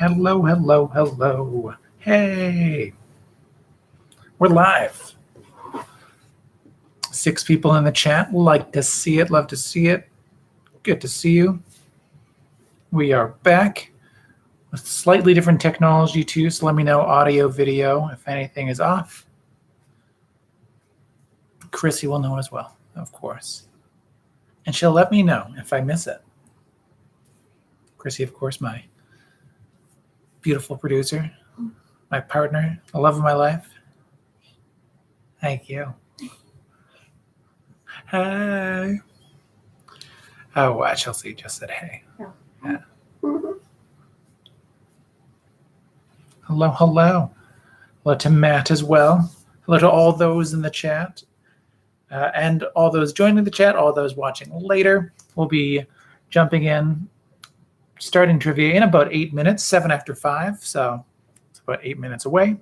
Hello, hello, hello. Hey, we're live. 6 people in the chat. Like to see it, love to see it. Good to see you. We are back with slightly different technology too, so let me know audio, video, if anything is off. Chrissy will know as well, of course. And she'll let me know if I miss it. Chrissy, of course, my beautiful producer, my partner, the love of my life. Thank you. Hi. Oh, Chelsea just said hey. Yeah. Hello, hello. Hello to Matt as well. Hello to all those in the chat. And all those joining the chat, all those watching later. We'll be jumping in, starting trivia in about 8 minutes, 7 after 5. So it's about 8 minutes away.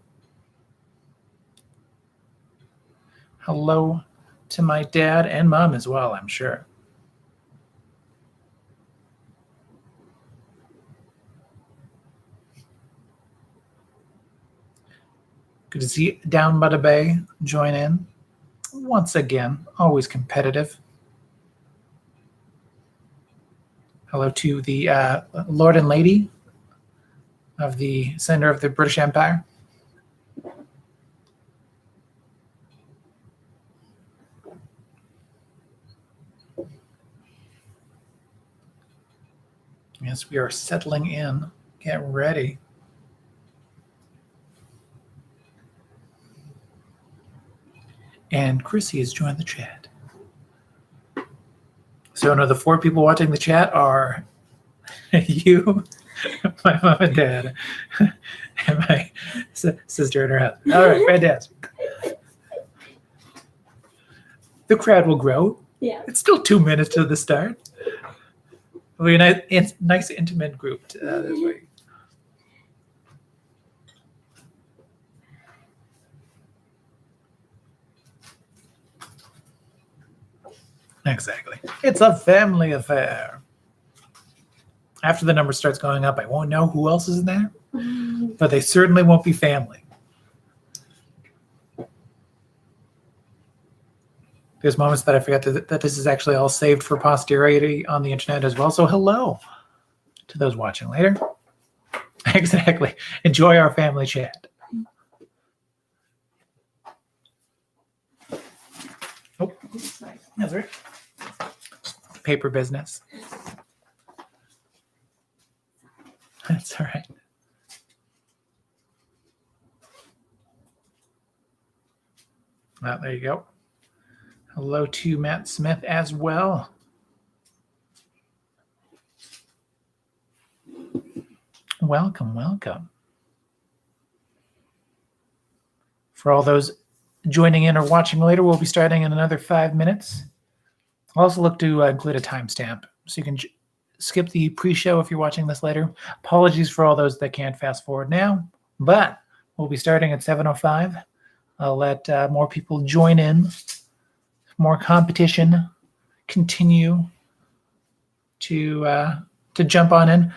Hello to my dad and mom as well, I'm sure. Good to see Down by the Bay join in. Once again, always competitive. Hello to the Lord and Lady of the center of the British Empire. Yes, we are settling in. Get ready. And Chrissy has joined the chat. So no, the 4 people watching the chat are you, my mom and dad, and my sister and her husband. All right, fantastic. The crowd will grow. Yeah. It's still 2 minutes to the start. It'll be a nice intimate group this week. Exactly. It's a family affair. After the number starts going up, I won't know who else is in there, but they certainly won't be family. There's moments that I forget that this is actually all saved for posterity on the internet as well. So hello to those watching later. Exactly. Enjoy our family chat. Oh, that's right. Paper business. That's all right. Well, there you go. Hello to Matt Smith as well. Welcome, welcome. For all those joining in or watching later, we'll be starting in another 5 minutes. I'll also look to include a timestamp so you can skip the pre-show if you're watching this later. Apologies for all those that can't fast forward now, but we'll be starting at 7:05. I'll let more people join in, more competition continue to jump on in.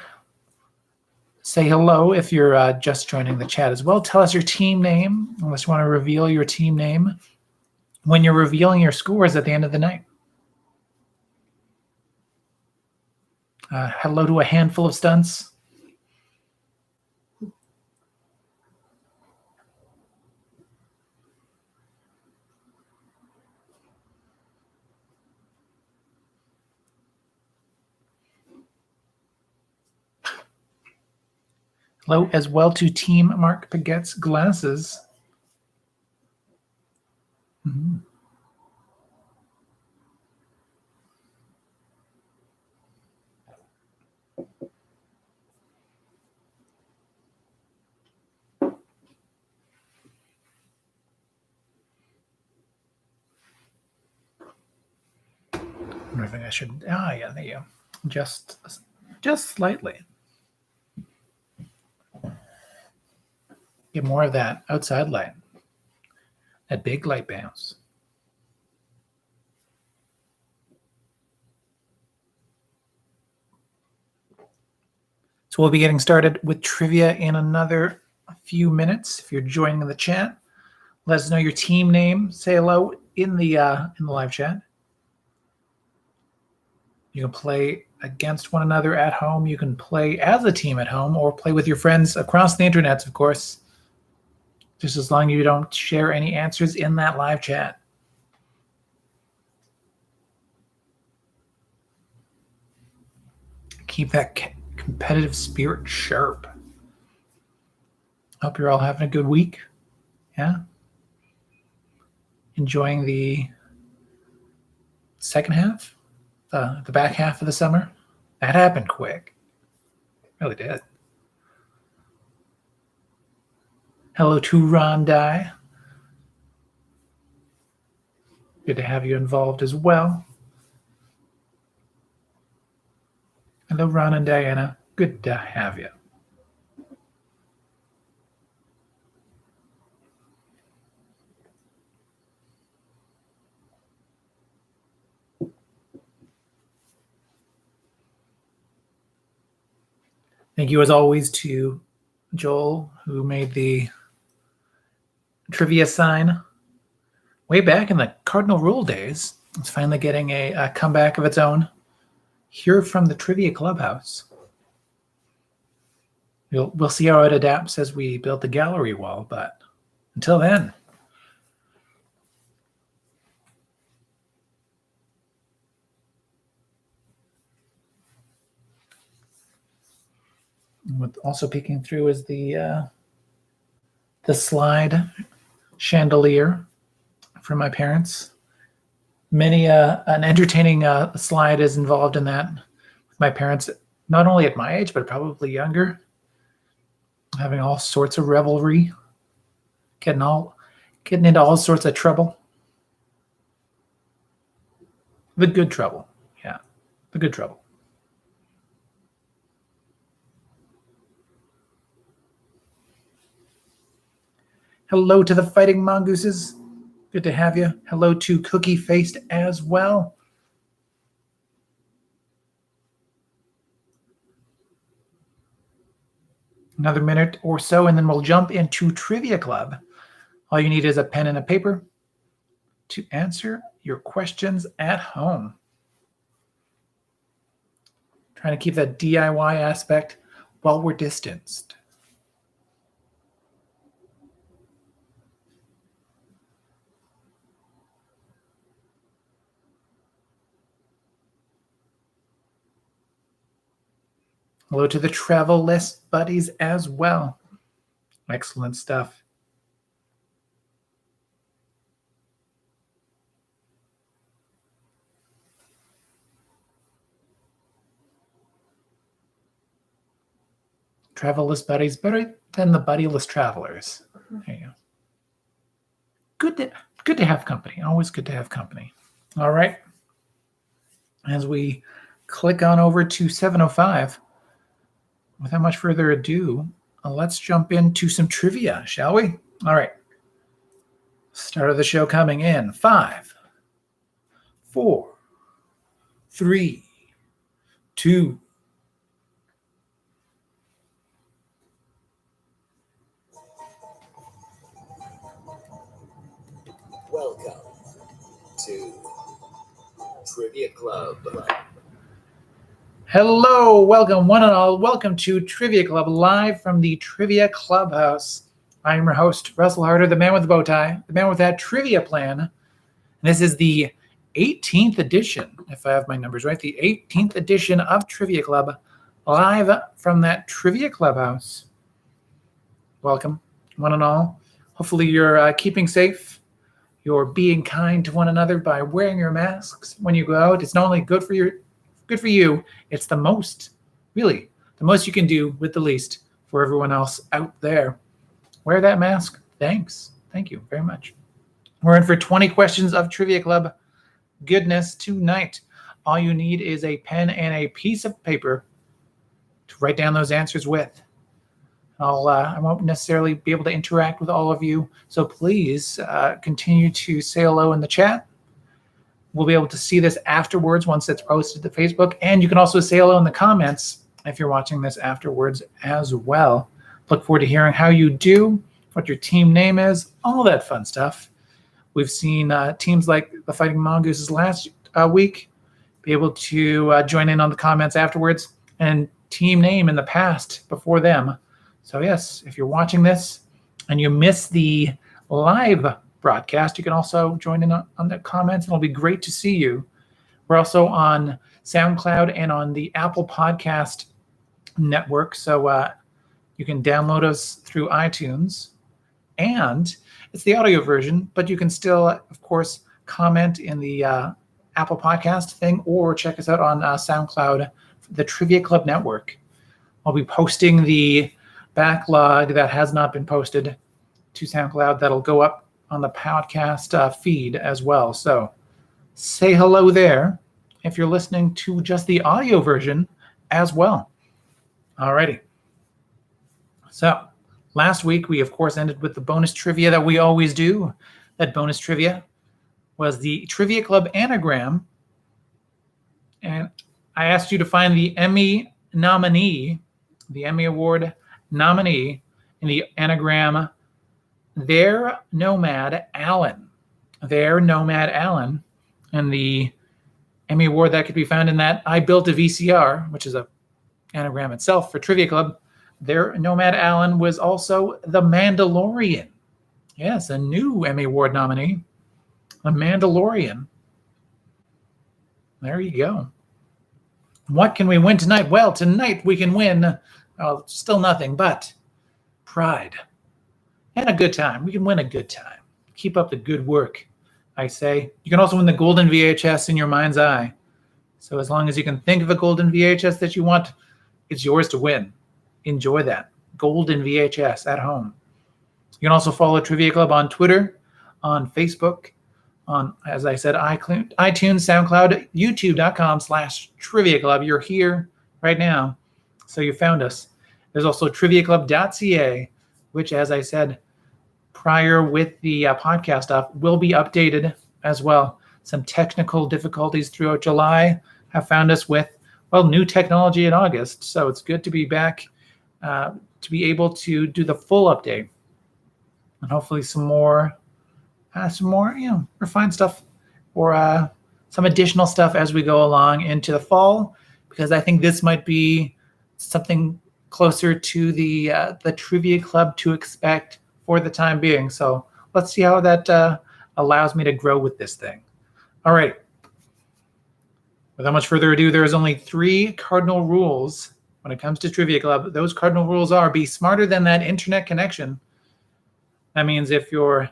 Say hello if you're just joining the chat as well. Tell us your team name, unless you want to reveal your team name when you're revealing your scores at the end of the night. Hello to a handful of stunts. Hello as well to Team Mark Pagette's glasses. Mm-hmm. I think I should. Yeah, there you go. Just slightly. Get more of that outside light. That big light bounce. So we'll be getting started with trivia in another few minutes. If you're joining in the chat, let us know your team name. Say hello in the live chat. You can play against one another at home. You can play as a team at home or play with your friends across the internet, of course. Just as long as you don't share any answers in that live chat. Keep that competitive spirit sharp. Hope you're all having a good week. Yeah. Enjoying the second half, the back half of the summer. That happened quick. It really did. Hello to Ron Dye. Good to have you involved as well. Hello, Ron and Diana. Good to have you. Thank you, as always, to Joel, who made the trivia sign way back in the Cardinal Rule days. It's finally getting a comeback of its own here from the Trivia Clubhouse. We'll see how it adapts as we build the gallery wall, but until then. What also peeking through is the slide chandelier from my parents. Many an entertaining slide is involved in that with my parents, not only at my age, but probably younger, having all sorts of revelry, getting into all sorts of trouble. The good trouble. Yeah, the good trouble. Hello to the Fighting Mongooses. Good to have you. Hello to Cookie Faced as well. Another minute or so, and then we'll jump into Trivia Club. All you need is a pen and a paper to answer your questions at home. Trying to keep that DIY aspect while we're distanced. Hello to the travel list buddies as well. Excellent stuff. Travel list buddies, better than the buddyless travelers. There you go. Good to have company. Always good to have company. All right. As we click on over to 7:05. Without much further ado, let's jump into some trivia, shall we? All right. Start of the show coming in 5, 4, 3, 2. Welcome to Trivia Club. Hello, welcome one and all. Welcome to Trivia Club, live from the Trivia Clubhouse. I am your host, Russel Harder, the man with the bow tie, the man with that trivia plan. And this is the 18th edition, if I have my numbers right, the 18th edition of Trivia Club, live from that Trivia Clubhouse. Welcome, one and all. Hopefully you're keeping safe. You're being kind to one another by wearing your masks when you go out. It's not only good for you, it's the most you can do with the least for everyone else out there. Wear that mask. Thanks. Thank you very much. We're in for 20 questions of Trivia Club goodness tonight. All you need is a pen and a piece of paper to write down those answers with. I won't necessarily be able to interact with all of you, so please continue to say hello in the chat. We'll be able to see this afterwards once it's posted to Facebook, and you can also say hello in the comments if you're watching this afterwards as well. Look forward to hearing how you do, what your team name is, all that fun stuff. We've seen teams like the Fighting Mongooses last week be able to join in on the comments afterwards, and team name in the past before them. So yes, if you're watching this and you miss the live broadcast, you can also join in on the comments, and it'll be great to see you. We're also on SoundCloud and on the Apple Podcast network, so you can download us through iTunes, and it's the audio version, but you can still, of course, comment in the Apple Podcast thing, or check us out on SoundCloud, the Trivia Club Network. I'll be posting the backlog that has not been posted to SoundCloud. That'll go up on the podcast feed as well. So say hello there if you're listening to just the audio version as well. Alrighty. So last week, we, of course, ended with the bonus trivia that we always do. That bonus trivia was the Trivia Club anagram. And I asked you to find the Emmy nominee, the Emmy Award nominee in the anagram, Their Nomad Allen. Their Nomad Allen. And the Emmy Award that could be found in that I Built a VCR, which is a anagram itself for Trivia Club. Their Nomad Allen was also The Mandalorian. Yes, a new Emmy Award nominee. The Mandalorian. There you go. What can we win tonight? Well, tonight we can win, still nothing but pride and a good time. We can win a good time. Keep up the good work, I say. You can also win the golden VHS in your mind's eye. So as long as you can think of a golden VHS that you want, it's yours to win. Enjoy that. Golden VHS at home. You can also follow Trivia Club on Twitter, on Facebook, on, as I said, iTunes, SoundCloud, youtube.com/Trivia Club. You're here right now, so you found us. There's also triviaclub.ca, which, as I said prior with the podcast stuff, will be updated as well. Some technical difficulties throughout July have found us with, well, new technology in August. So it's good to be back, to be able to do the full update, and hopefully some more, refined stuff, or some additional stuff as we go along into the fall, because I think this might be something closer to the Trivia Club to expect for the time being. So let's see how that allows me to grow with this thing. All right. Without much further ado, there's only 3 cardinal rules when it comes to Trivia Club. Those cardinal rules are: be smarter than that internet connection. That means if you're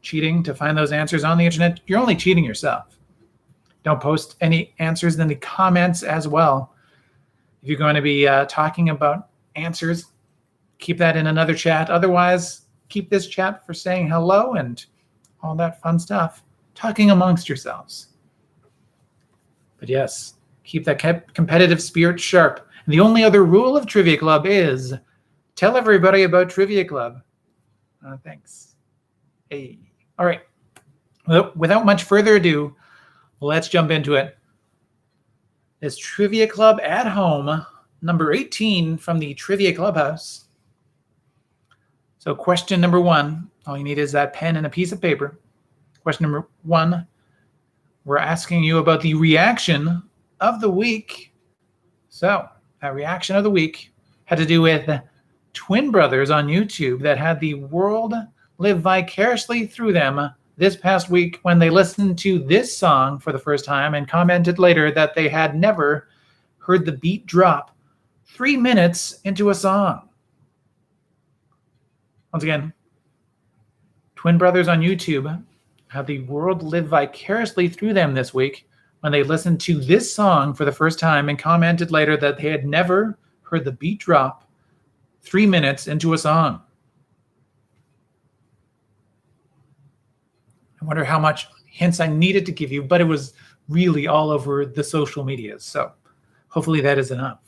cheating to find those answers on the internet, you're only cheating yourself. Don't post any answers in the comments as well. If you're going to be talking about answers, keep that in another chat. Otherwise, keep this chat for saying hello and all that fun stuff, talking amongst yourselves. But yes, keep that competitive spirit sharp. And the only other rule of Trivia Club is tell everybody about Trivia Club. Thanks. Hey. All right. Well, without much further ado, let's jump into it. It's Trivia Club at Home, number 18 from the Trivia Clubhouse. So question number 1, all you need is that pen and a piece of paper. Question number 1, we're asking you about the reaction of the week. So that reaction of the week had to do with twin brothers on YouTube that had the world live vicariously through them this past week when they listened to this song for the first time and commented later that they had never heard the beat drop 3 minutes into a song. Once again, twin brothers on YouTube had the world live vicariously through them this week when they listened to this song for the first time and commented later that they had never heard the beat drop 3 minutes into a song. I wonder how much hints I needed to give you, but it was really all over the social medias. So hopefully that is enough.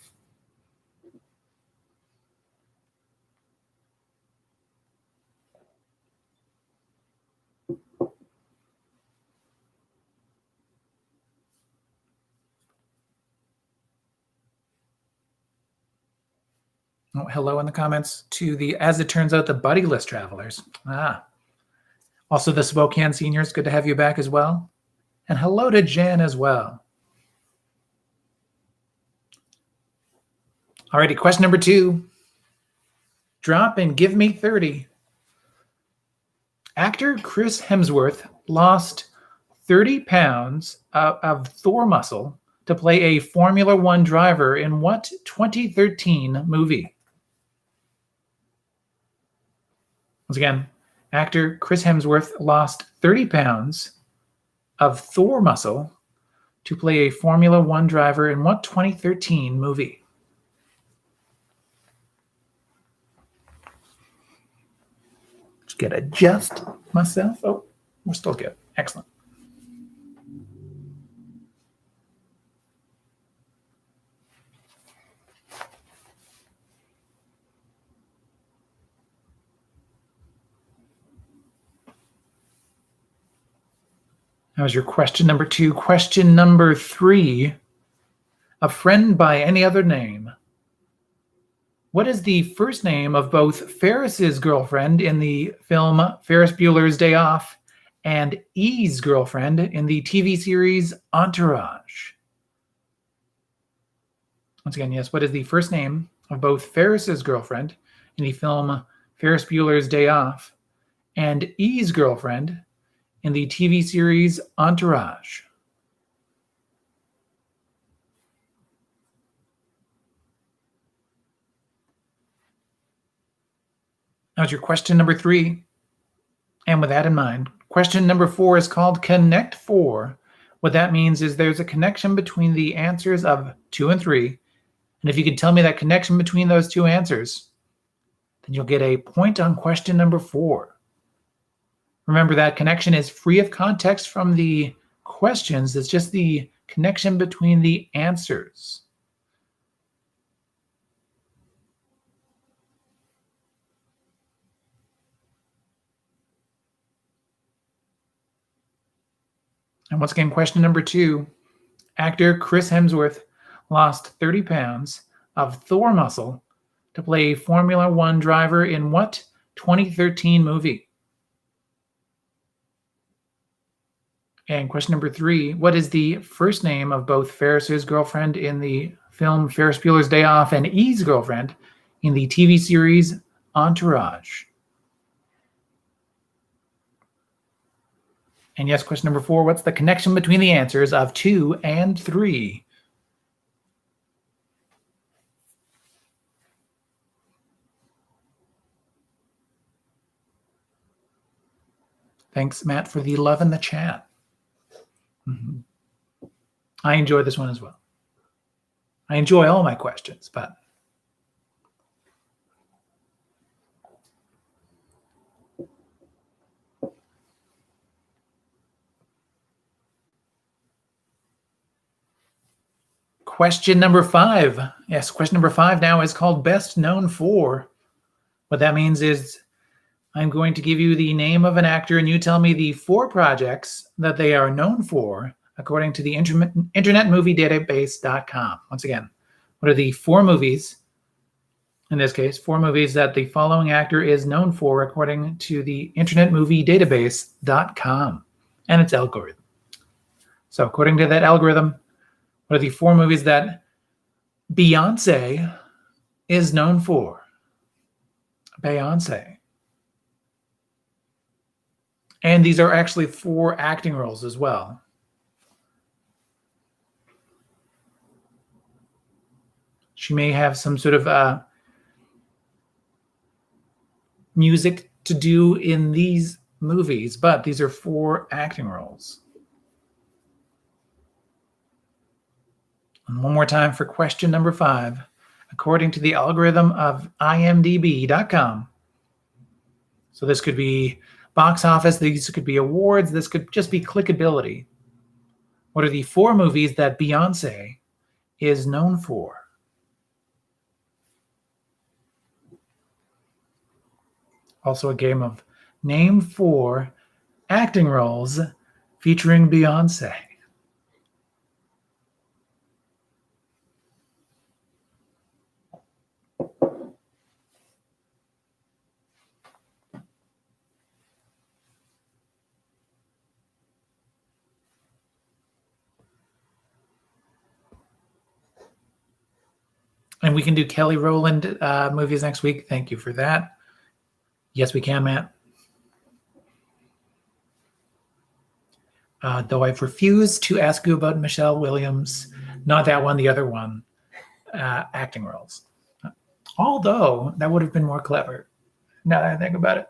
Oh, hello in the comments to the, as it turns out, the Buddy List travelers. Also the Spokane seniors. Good to have you back as well. And hello to Jan as well. Alrighty, question number 2. Drop and give me 30. Actor Chris Hemsworth lost 30 pounds of Thor muscle to play a Formula One driver in what 2013 movie? Once again, actor Chris Hemsworth lost 30 pounds of Thor muscle to play a Formula One driver in what 2013 movie? Just get adjust myself. Oh, we're still good. Excellent. That was your question number 2. Question number 3. A friend by any other name. What is the first name of both Ferris's girlfriend in the film Ferris Bueller's Day Off and E's girlfriend in the TV series Entourage? Once again, yes, what is the first name of both Ferris's girlfriend in the film Ferris Bueller's Day Off and E's girlfriend in the TV series Entourage? That was your question number 3. And with that in mind, question number 4 is called Connect 4. What that means is there's a connection between the answers of 2 and 3. And if you could tell me that connection between those 2 answers, then you'll get a point on question number 4. Remember, that connection is free of context from the questions. It's just the connection between the answers. And once again, question number 2. Actor Chris Hemsworth lost 30 pounds of Thor muscle to play a Formula One driver in what 2013 movie? And question number 3, what is the first name of both Ferris's girlfriend in the film Ferris Bueller's Day Off and E's girlfriend in the TV series Entourage? And yes, question number 4, what's the connection between the answers of 2 and 3? Thanks, Matt, for the love in the chat. I enjoy this one as well. I enjoy all my questions, but question number 5. Yes, question number 5 now is called Best Known For. What that means is I'm going to give you the name of an actor, and you tell me the 4 projects that they are known for, according to the Internet Movie Database.com. Once again, what are the 4 movies, in this case, 4 movies that the following actor is known for, according to the Internet Movie Database.com and its algorithm? So according to that algorithm, what are the 4 movies that Beyonce is known for? Beyonce. And these are actually 4 acting roles as well. She may have some sort of music to do in these movies, but these are 4 acting roles. And one more time for question number 5. According to the algorithm of imdb.com, so this could be box office, these could be awards, this could just be clickability. What are the 4 movies that Beyonce is known for? Also a game of name 4 acting roles featuring Beyonce. And we can do Kelly Rowland movies next week. Thank you for that. Yes, we can, Matt. Though I've refused to ask you about Michelle Williams, not that one, the other one, acting roles. Although that would have been more clever, now that I think about it.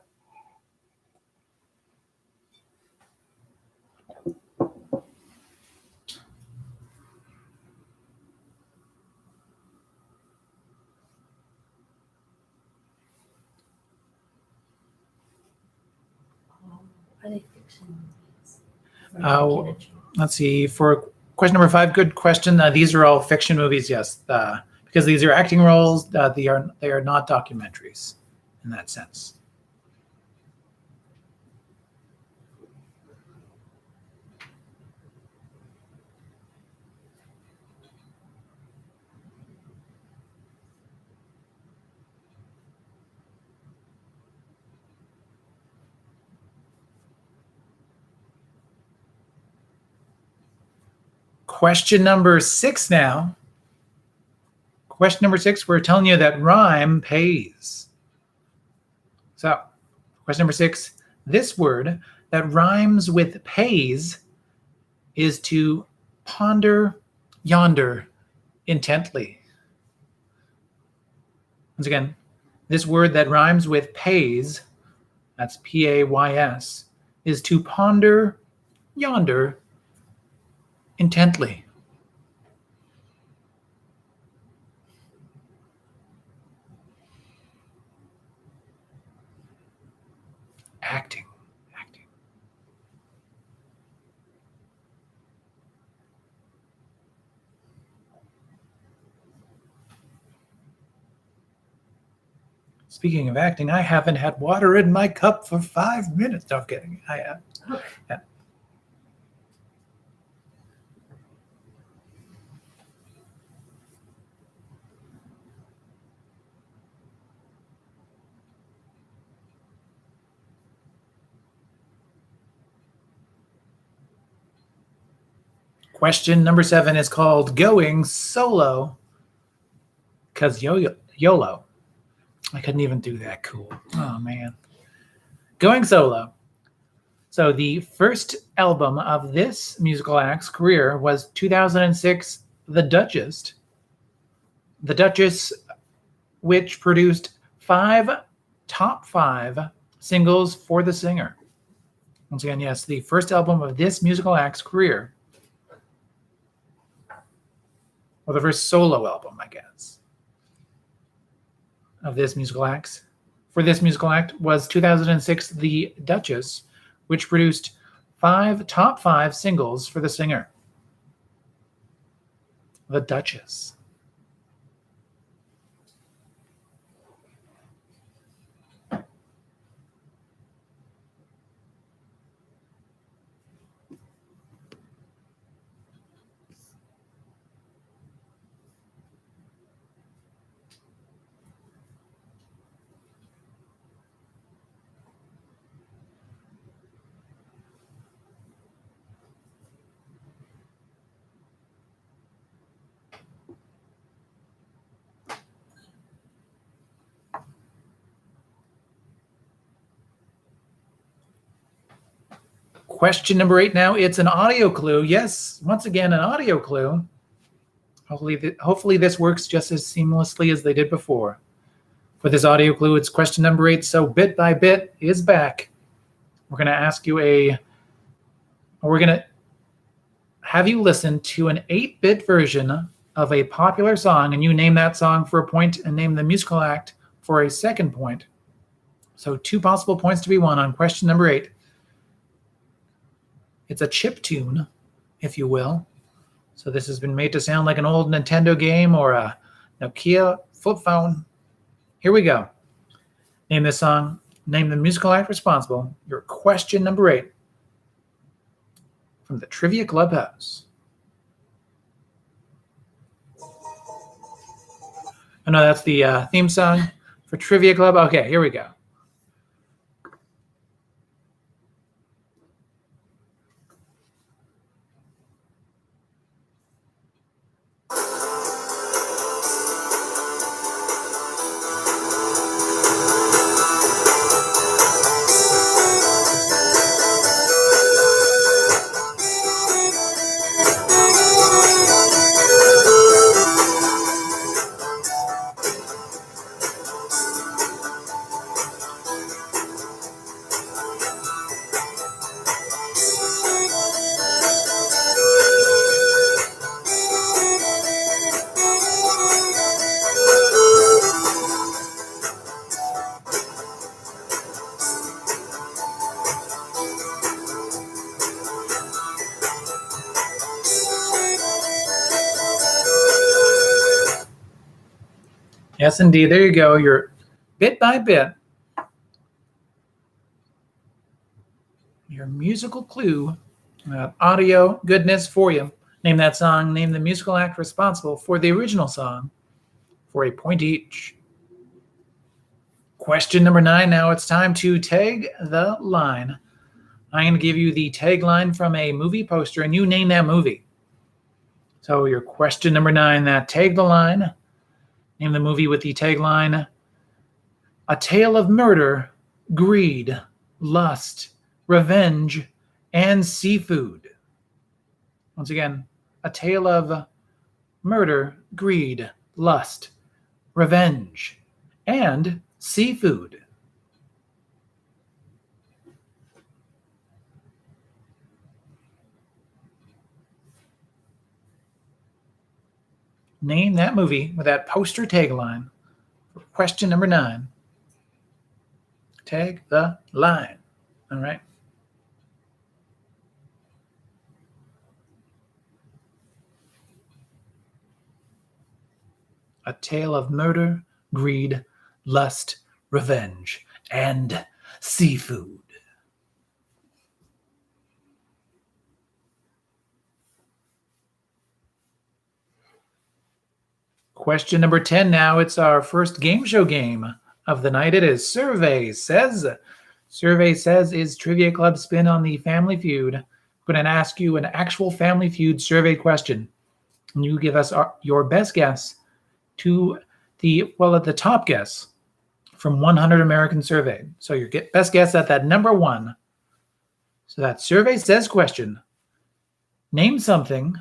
Are they fiction movies? Let's see. For question number 5, good question. These are all fiction movies, yes, because these are acting roles. They are not documentaries in that sense. Question number 6 now. Question number 6, we're telling you that rhyme pays. So, question number 6, this word that rhymes with pays is to ponder yonder intently. Once again, this word that rhymes with pays, that's P-A-Y-S, is to ponder yonder intently. Acting. Speaking of acting, I haven't had water in my cup for 5 minutes. No, I'm kidding. I have. Yeah. Question number 7 is called Going Solo. Because YOLO. I couldn't even do that cool. Oh, man. Going Solo. So the first album of this musical act's career was 2006, The Duchess. The Duchess, which produced 5 top 5 singles for the singer. Once again, yes, the first album of this musical act's career. Or the first solo album, I guess, of this musical act. For this musical act was 2006, The Duchess, which produced 5 top 5 singles for the singer. The Duchess. Question number 8 now. It's an audio clue. Yes, once again, an audio clue. Hopefully this works just as seamlessly as they did before. For this audio clue, it's question number 8. So Bit by Bit is back. We're going to ask you we're going to have you listen to an 8-bit version of a popular song, and you name that song for a point and name the musical act for a second point. So 2 possible points to be won on question number 8. It's a chip tune, if you will. So this has been made to sound like an old Nintendo game or a Nokia flip phone. Here we go. Name this song. Name the musical act responsible. Your question number 8 from the Trivia Clubhouse. Oh, no, that's the theme song for Trivia Club. Okay, here we go. Yes, indeed. There you go. You're bit by bit. Your musical clue, audio goodness for you. Name that song, name the musical act responsible for the original song for a point each. Question number 9. Now it's time to tag the line. I'm going to give you the tagline from a movie poster, and you name that movie. So your question number 9, that tag the line. Name the movie with the tagline, A Tale of Murder, Greed, Lust, Revenge, and Seafood. Once again, A Tale of Murder, Greed, Lust, Revenge, and Seafood. Name that movie with that poster tagline for question number 9. Tag the line. All right. A Tale of Murder, Greed, Lust, Revenge, and Seafood. Question number 10 now. It's our first game show game of the night. It is Survey Says. Survey Says is Trivia Club spin on the Family Feud. I'm going to ask you an actual Family Feud survey question. And you give us your best guess to the top guess from 100 Americans surveyed. So your best guess at that number 1. So that Survey Says question. Name something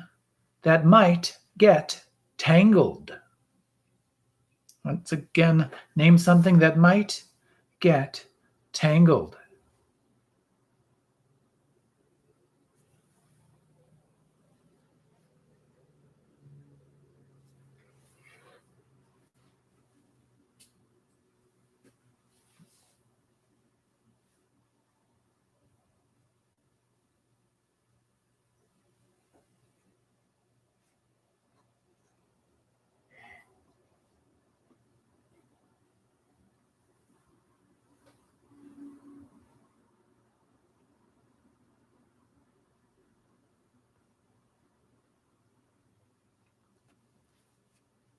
that might get tangled. Once again, name something that might get tangled.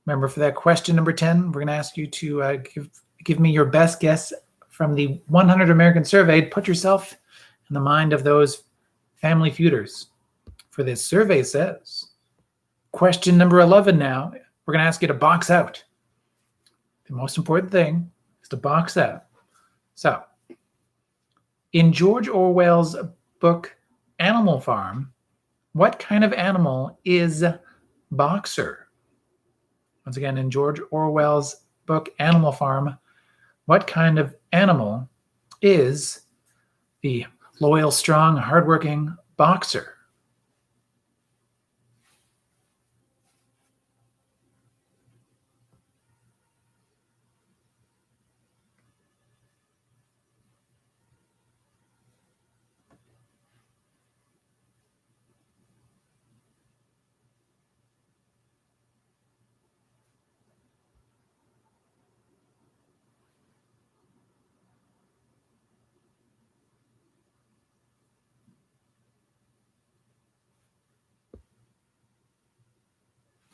Remember, for that question number 10, we're going to ask you to give me your best guess from the 100 Americans surveyed. Put yourself in the mind of those Family Feuders. For this Survey Says. Question number 11 now. We're going to ask you to box out. The most important thing is to box out. So, in George Orwell's book Animal Farm, what kind of animal is Boxer? Once again, in George Orwell's book Animal Farm, what kind of animal is the loyal, strong, hardworking Boxer?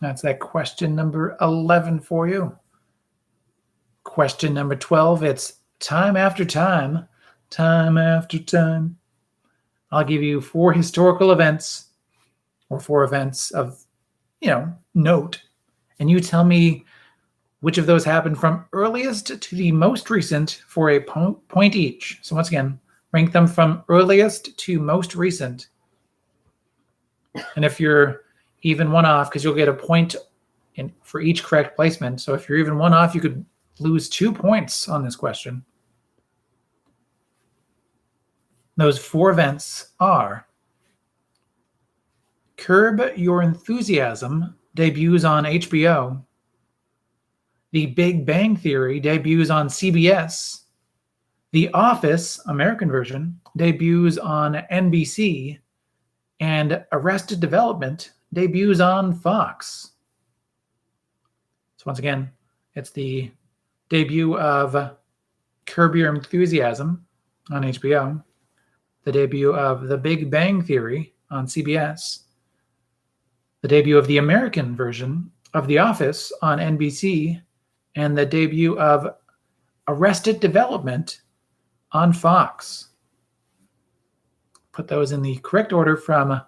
That's that question number 11 for you. Question number 12, it's time after time, time after time. I'll give you 4 historical events or 4 events of, note. And you tell me which of those happened from earliest to the most recent for a point each. So once again, rank them from earliest to most recent. And if you're even one off, because you'll get a point for each correct placement. So if you're even one off, you could lose 2 points on this question. Those 4 events are Curb Your Enthusiasm debuts on HBO. The Big Bang Theory debuts on CBS. The Office, American version, debuts on NBC. And Arrested Development debuts on Fox. So once again, It's the debut of Curb Your Enthusiasm on HBO, the debut of The Big Bang Theory on CBS, the debut of the American version of The Office on NBC, and the debut of Arrested Development on Fox. Put those in the correct order from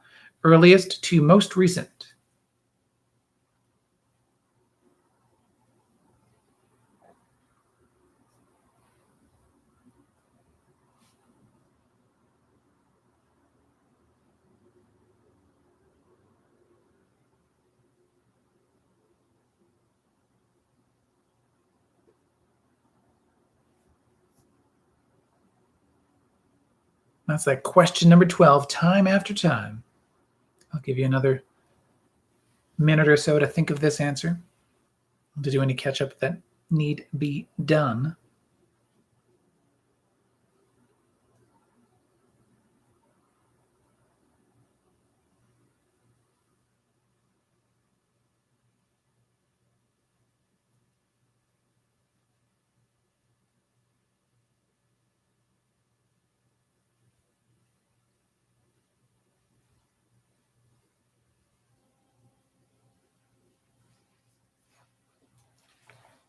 earliest to most recent. That's like question number 12, time after time. I'll give you another minute or so to think of this answer, to do any catch up that need be done.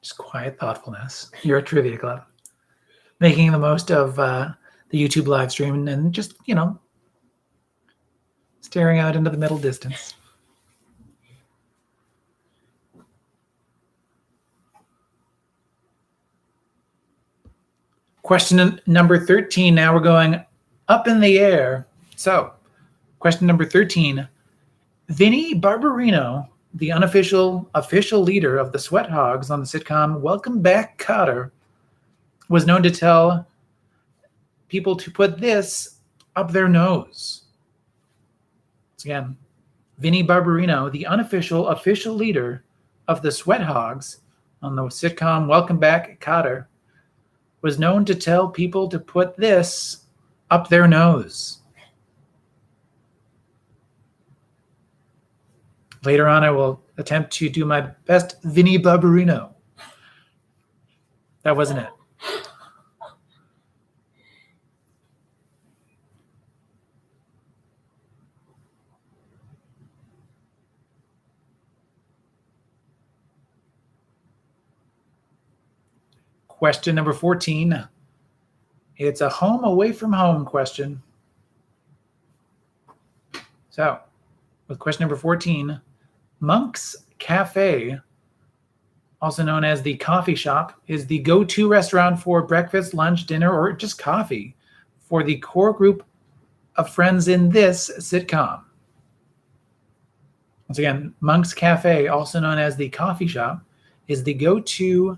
Just quiet thoughtfulness. You're a trivia club. Making the most of the YouTube live stream and just, staring out into the middle distance. Question number 13. Now we're going up in the air. So, question number 13. Vinnie Barbarino, the official leader of the Sweat Hogs on the sitcom Welcome Back, Kotter, was known to tell people to put this up their nose. Once again, Vinnie Barbarino, the official leader of the Sweat Hogs on the sitcom Welcome Back, Kotter, was known to tell people to put this up their nose. Later on, I will attempt to do my best Vinnie Barbarino. That wasn't it. Question number 14. It's a home away from home question. So, with question number 14, Monk's Cafe, also known as the coffee shop, is the go-to restaurant for breakfast, lunch, dinner, or just coffee for the core group of friends in this sitcom. Once again, Monk's Cafe, also known as the coffee shop, is the go-to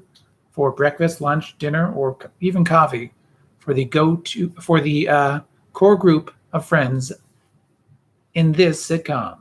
for breakfast, lunch, dinner, or even coffee for the core group of friends in this sitcom.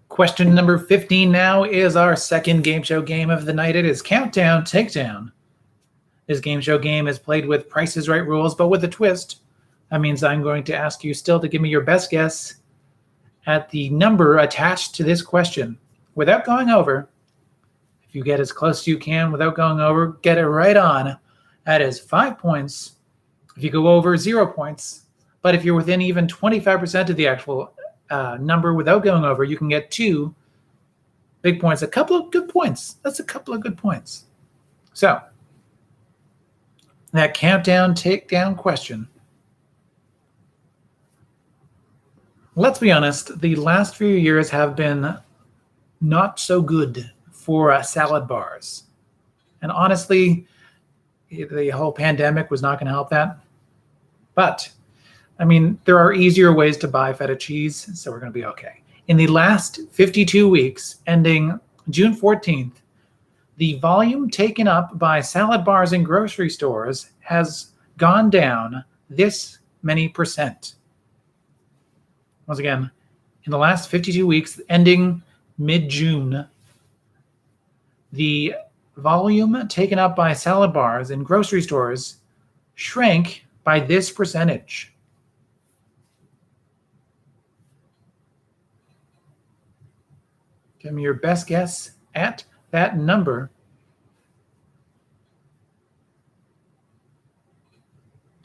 Question number 15 now is our second game show game of the night. It is Countdown Takedown. This game show game is played with Price is Right rules, but with a twist. That means I'm going to ask you still to give me your best guess at the number attached to this question without going over. If you get as close as you can without going over, get it right on. That is 5 points. If you go over, 0 points. But if you're within even 25% of the actual number without going over, you can get 2 big points. A couple of good points. That's a couple of good points. So, that countdown takedown question. Let's be honest, the last few years have been not so good for salad bars. And honestly, the whole pandemic was not going to help that. But I mean, there are easier ways to buy feta cheese, so we're going to be okay. In the last 52 weeks, ending June 14th, the volume taken up by salad bars in grocery stores has gone down this many percent. Once again, in the last 52 weeks, ending mid-June, the volume taken up by salad bars in grocery stores shrank by this percentage. Give me your best guess at that number.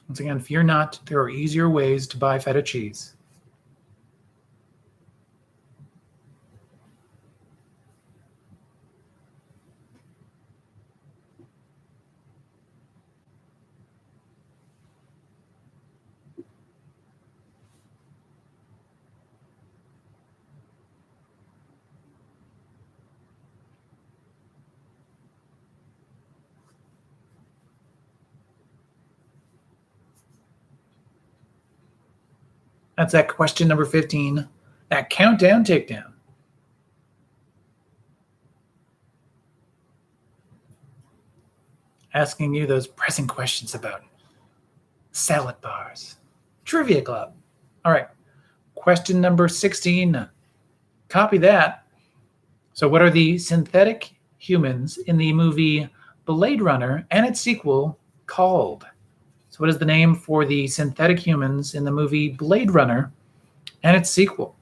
Once again, fear not, there are easier ways to buy feta cheese. That's that question number 15, that countdown takedown. Asking you those pressing questions about salad bars. Trivia Club. All right. Question number 16. Copy that. So what are the synthetic humans in the movie Blade Runner and its sequel called? So what is the name for the synthetic humans in the movie Blade Runner and its sequel?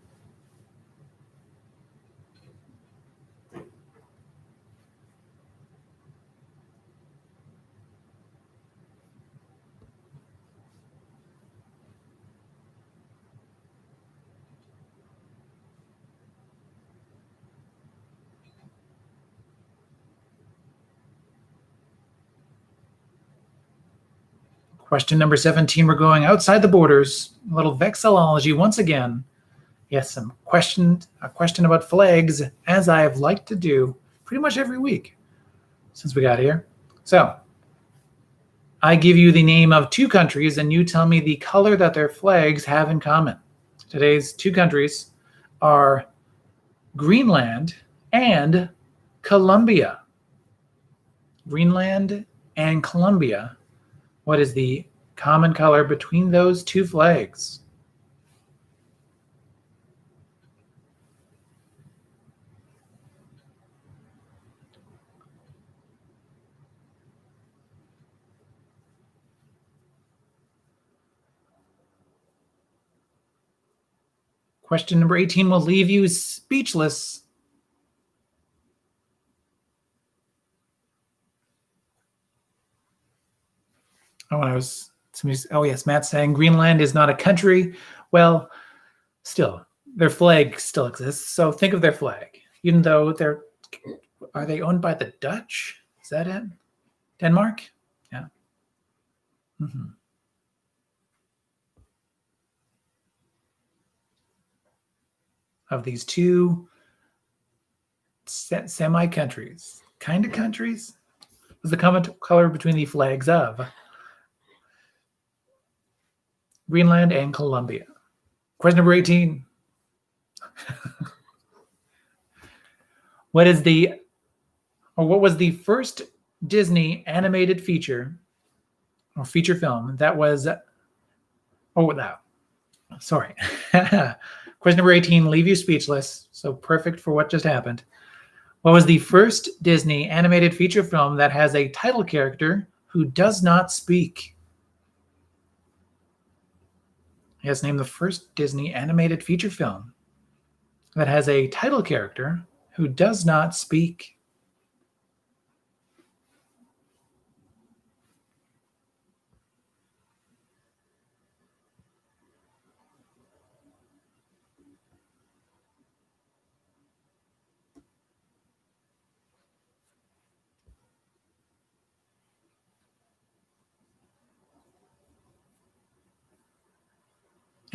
Question number 17, we're going outside the borders. A little vexillology once again. Yes, a question about flags, as I have liked to do pretty much every week since we got here. So, I give you the name of two countries, and you tell me the color that their flags have in common. Today's two countries are Greenland and Colombia. Greenland and Colombia. What is the common color between those two flags? Question number 18 will leave you speechless. Yes, Matt's saying Greenland is not a country. Well, still, their flag still exists. So think of their flag. Even though are they owned by the Dutch? Is that it? Denmark? Yeah. Mm-hmm. Of these two semi-countries, kind of countries, is the common color between the flags of Greenland and Colombia. Question number 18. What was the first Disney animated feature or feature film that was, sorry. Question number 18, leave you speechless. So perfect for what just happened. What was the first Disney animated feature film that has a title character who does not speak? Yes, name the first Disney animated feature film that has a title character who does not speak.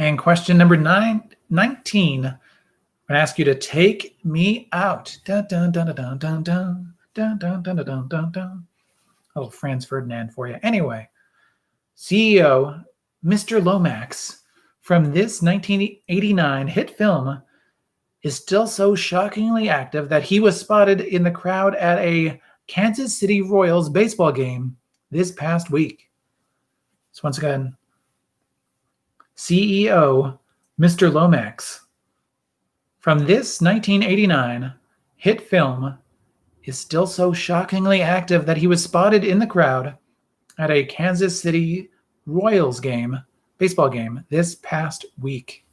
And question number 19, I'm going to ask you to take me out. Dun, dun, dun, dun, dun, dun, dun, dun, dun, dun, dun, dun. A little Franz Ferdinand for you. Anyway, CEO Mr. Lomax from this 1989 hit film is still so shockingly active that he was spotted in the crowd at a Kansas City Royals baseball game this past week. So once again, CEO Mr. Lomax from this 1989 hit film is still so shockingly active that he was spotted in the crowd at a Kansas City Royals baseball game, this past week.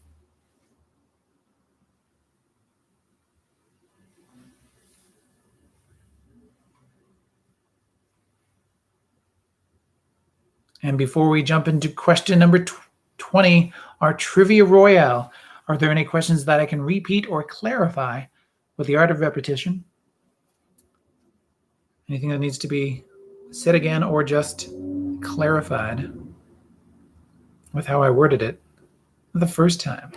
And before we jump into question number 20, our Trivia Royale, are there any questions that I can repeat or clarify with the art of repetition? Anything that needs to be said again or just clarified with how I worded it the first time?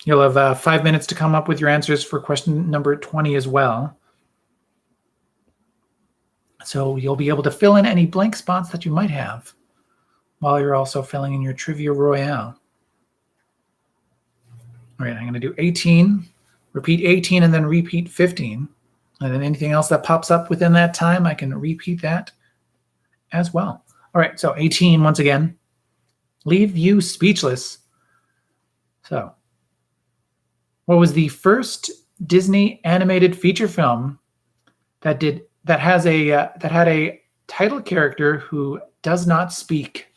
You'll have 5 minutes to come up with your answers for question number 20 as well. So you'll be able to fill in any blank spots that you might have while you're also filling in your Trivia Royale. All right, I'm going to do 18, repeat 18, and then repeat 15. And then anything else that pops up within that time, I can repeat that as well. All right, so 18 once again. Leave you speechless. So, what was the first Disney animated feature film that had a title character who does not speak?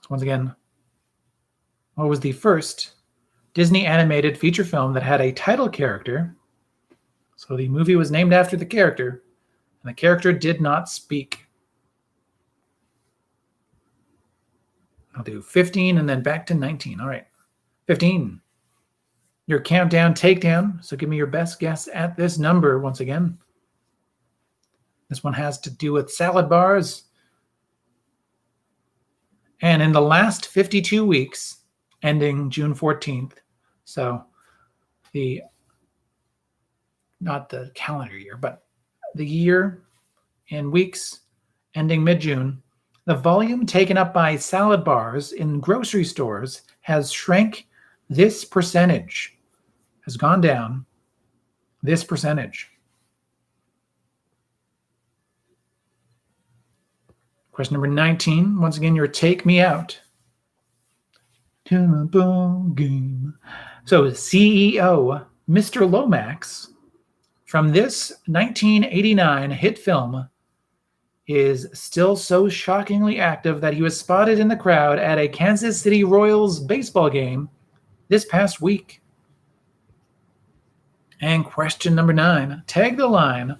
So once again, what was the first Disney animated feature film that had a title character? So the movie was named after the character, and the character did not speak. I'll do 15 and then back to 19. All right, 15. Your countdown takedown. So give me your best guess at this number once again. This one has to do with salad bars. And in the last 52 weeks, ending June 14th, so not the calendar year, but the year in weeks ending mid-June, the volume taken up by salad bars in grocery stores has shrank this percentage, has gone down this percentage. Question number 19, once again, your take me out to the ball game. So CEO Mr. Lomax from this 1989 hit film is still so shockingly active that he was spotted in the crowd at a Kansas City Royals baseball game this past week. And question number 9, tag the line.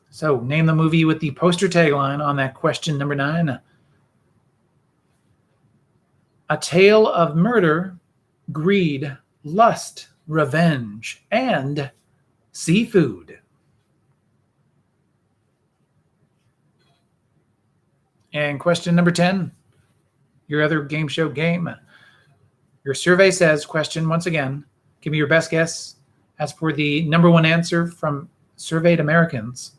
So name the movie with the poster tagline on that question number 9. A tale of murder, greed, lust, revenge, and seafood. And question number 10, your other game show game. Your survey says, question once again, give me your best guess as for the number one answer from surveyed Americans.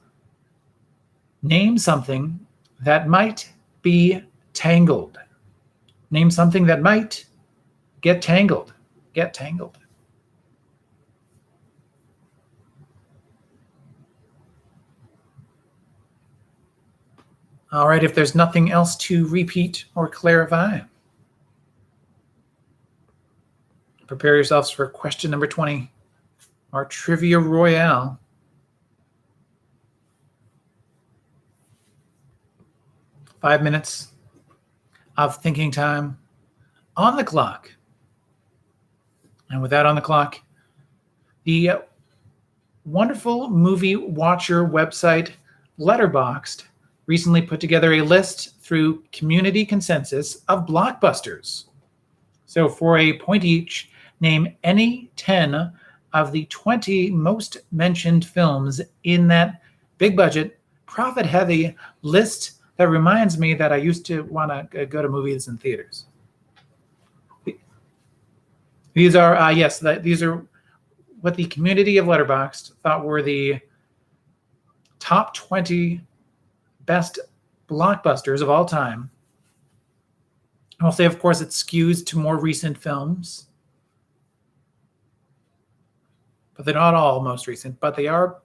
Name something that might be tangled. Name something that might get tangled. Get tangled. All right, if there's nothing else to repeat or clarify, prepare yourselves for question number 20, our Trivia Royale. Five minutes of thinking time on the clock. And with that on the clock, the wonderful movie watcher website Letterboxd recently put together a list through community consensus of blockbusters. So for a point each, name any 10 of the 20 most mentioned films in that big budget, profit-heavy list that reminds me that I used to want to go to movies and theaters. These are, these are what the community of Letterboxd thought were the top 20 best blockbusters of all time. I'll say, of course, it skews to more recent films. but they're not all most recent, but they are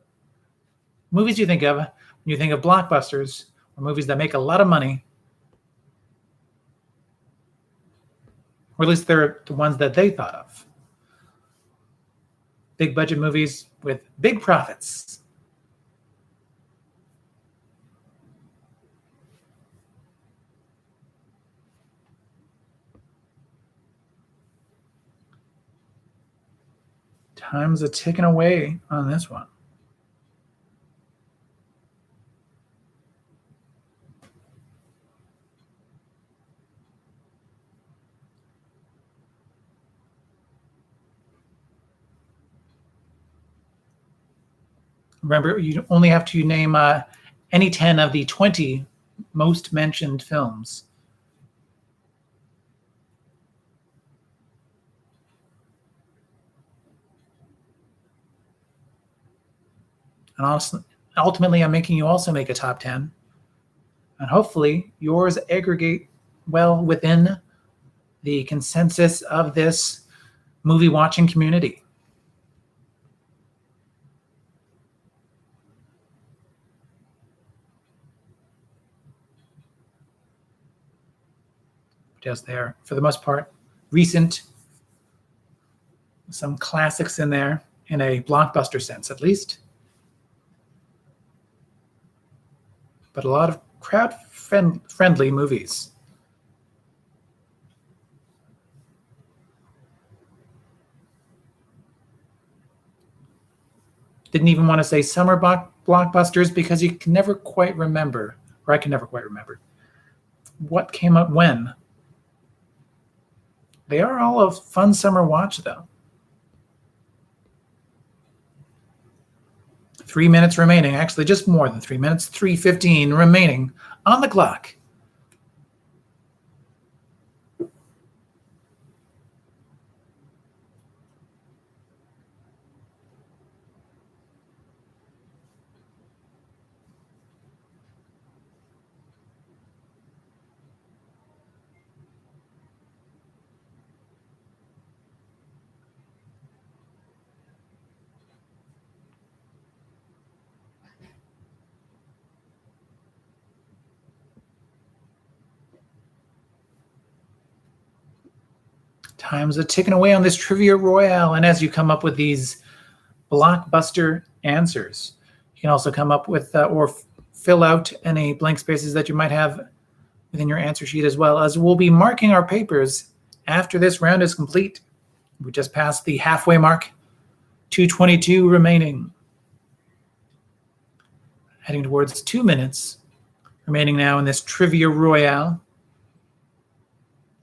movies you think of when you think of blockbusters or movies that make a lot of money, or at least they're the ones that they thought of. Big budget movies with big profits. Time's a ticking away on this one. Remember, you only have to name any 10 of the 20 most mentioned films. And honestly, ultimately, I'm making you also make a top 10. And hopefully, yours aggregate well within the consensus of this movie watching community. Yes, they are, for the most part, recent. Some classics in there, in a blockbuster sense, at least. But a lot of crowd-friendly movies. Didn't even want to say summer blockbusters because you can never quite remember, or I can never quite remember, what came up when. They are all a fun summer watch, though. 3 minutes remaining. Actually, just more than 3 minutes. 3:15 remaining on the clock. Time's a ticking away on this Trivia Royale, and as you come up with these blockbuster answers, you can also come up with or fill out any blank spaces that you might have within your answer sheet, as well as we'll be marking our papers after this round is complete. We just passed the halfway mark, 2:22 remaining. Heading towards 2 minutes remaining now in this Trivia Royale.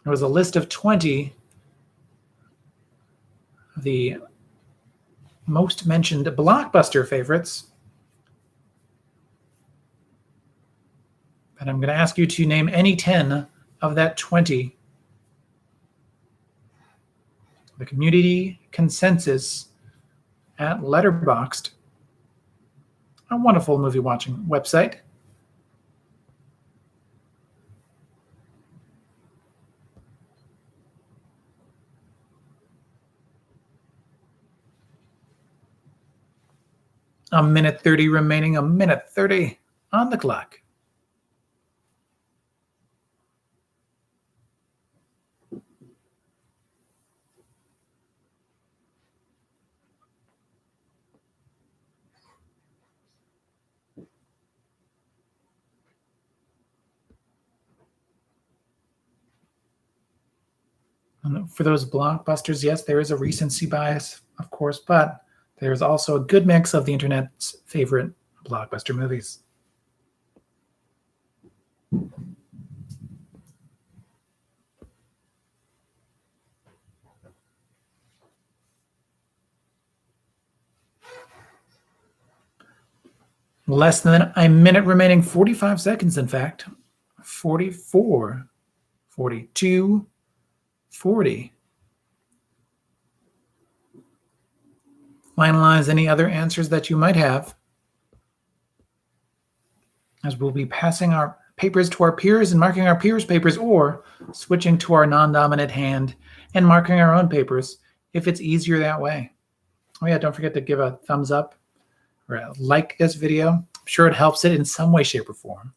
There was a list of 20 of the most mentioned blockbuster favorites. And I'm going to ask you to name any 10 of that 20. The community consensus at Letterboxd, a wonderful movie watching website. A minute 30 remaining, a minute 30 on the clock. And for those blockbusters, yes, there is a recency bias, of course, but there's also a good mix of the internet's favorite blockbuster movies. Less than a minute remaining, 45 seconds, in fact. 44, 42, 40. Finalize any other answers that you might have, as we'll be passing our papers to our peers and marking our peers' papers, or switching to our non-dominant hand and marking our own papers if it's easier that way. Oh yeah, don't forget to give a thumbs up or like this video. I'm sure it helps it in some way, shape, or form.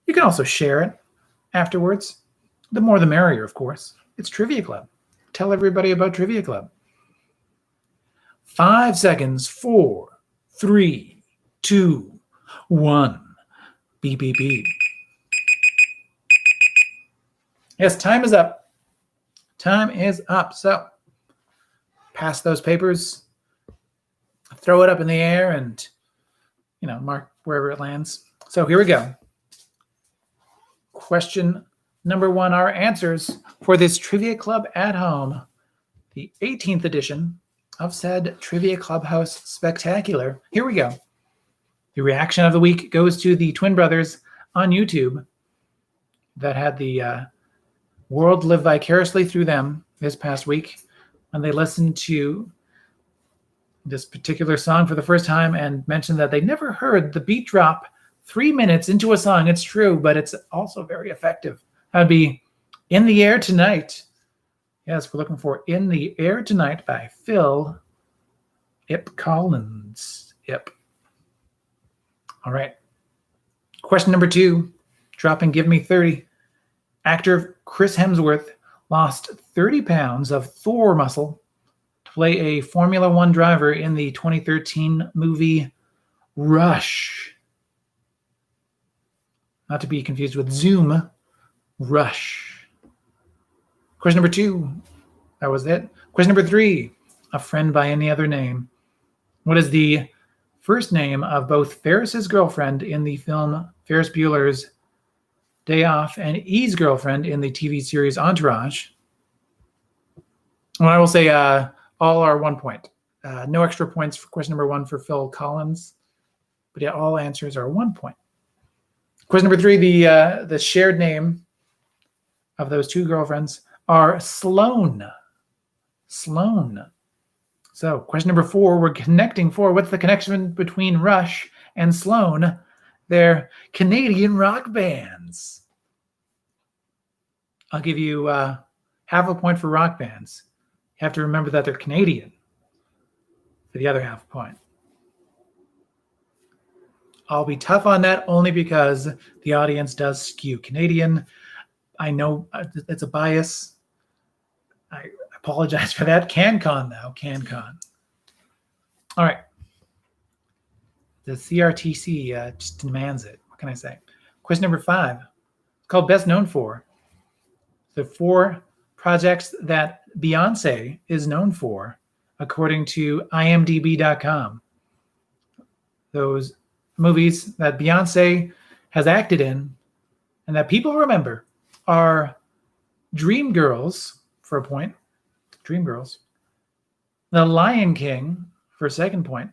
You can also share it afterwards. The more the merrier, of course. It's Trivia Club. Tell everybody about Trivia Club. 5 seconds. 4, 3, 2, 1. Beep, beep, beep. Yes, time is up. Time is up. So pass those papers, throw it up in the air, and mark wherever it lands. So here we go. Question number 1, our answers for this Trivia Club at Home, the 18th edition of said Trivia Clubhouse Spectacular. Here we go. The reaction of the week goes to the twin brothers on YouTube that had the world live vicariously through them this past week when they listened to this particular song for the first time and mentioned that they never heard the beat drop 3 minutes into a song. It's true, but it's also very effective. That would be In the Air Tonight. Yes, we're looking for In the Air Tonight by Phil Collins. Yep. All right. Question number 2, drop and give me 30. Actor Chris Hemsworth lost 30 pounds of Thor muscle to play a Formula One driver in the 2013 movie Rush. Not to be confused with Zoom. Rush. Question number 2. That was it. Question number 3. A friend by any other name. What is the first name of both Ferris's girlfriend in the film Ferris Bueller's Day Off and E's girlfriend in the TV series Entourage? Well, I will say all are 1 point. No extra points for question number 1 for Phil Collins. But yeah, all answers are 1 point. Question number 3, the shared name of those two girlfriends are Sloane. Sloane. So question number 4, we're connecting 4. What's the connection between Rush and Sloane? They're Canadian rock bands. I'll give you half a point for rock bands. You have to remember that they're Canadian for the other half a point. I'll be tough on that only because the audience does skew Canadian. I know it's a bias. I apologize for that. CanCon, though. CanCon. All right. The CRTC just demands it. What can I say? Question number 5. It's called Best Known For. The 4 projects that Beyonce is known for, according to IMDb.com. Those movies that Beyonce has acted in and that people remember are Dreamgirls, for a point. Dreamgirls. The Lion King, for a second point.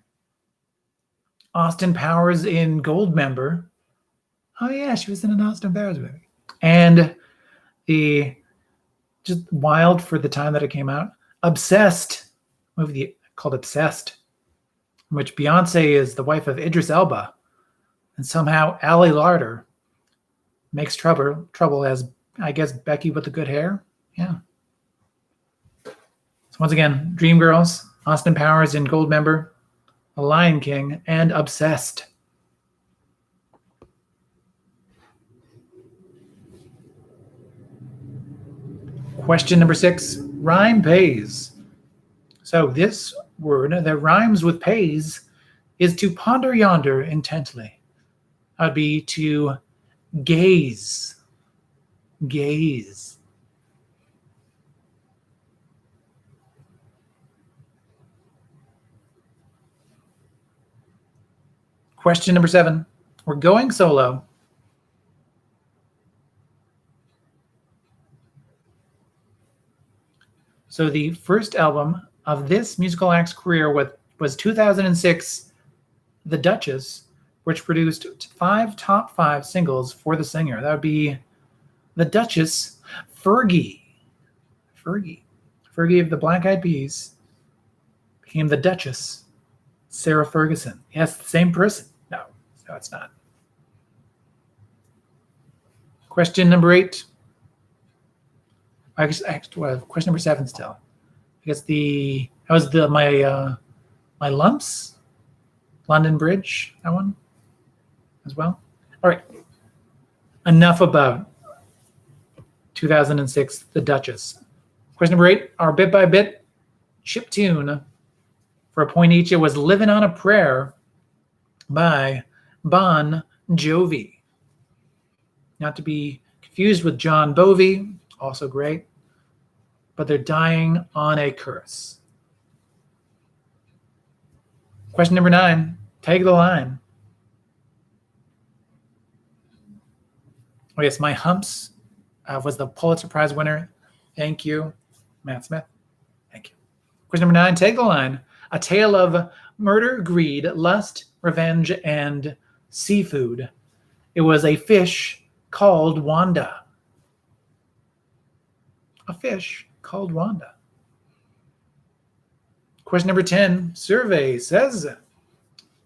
Austin Powers in Goldmember. Oh yeah, she was in an Austin Powers movie. And the just wild for the time that it came out, Obsessed, movie called Obsessed, in which Beyonce is the wife of Idris Elba, and somehow Ali Larter makes trouble as, I guess, Becky with the good hair. Yeah. So once again, Dreamgirls, Austin Powers in Goldmember, The Lion King, and Obsessed. Question number 6, rhyme pays. So this word that rhymes with pays is to ponder yonder intently. That would be to gaze. Gaze. Question number 7. We're going solo. So the first album of this musical act's career was 2006, The Duchess, which produced 5 top 5 singles for the singer. That would be The Duchess, Fergie. Fergie of the Black Eyed Peas became The Duchess, Sarah Ferguson. Yes, the same person. No, it's not. Question number 8. Question number 7 still. I guess That was my lumps, London Bridge, that one as well. All right. Enough about 2006, The Duchess. Question number 8, our bit by bit chip tune for a point each. It was Living on a Prayer by Bon Jovi. Not to be confused with John Bovey, also great, but they're dying on a curse. Question number 9, tag the line. Oh yes, My Humps was the Pulitzer Prize winner. Thank you, Matt Smith. Thank you. Question number 9, tag the line. A tale of murder, greed, lust, revenge, and seafood. It was a fish called Wanda. A fish called Wanda. Question number 10, survey says,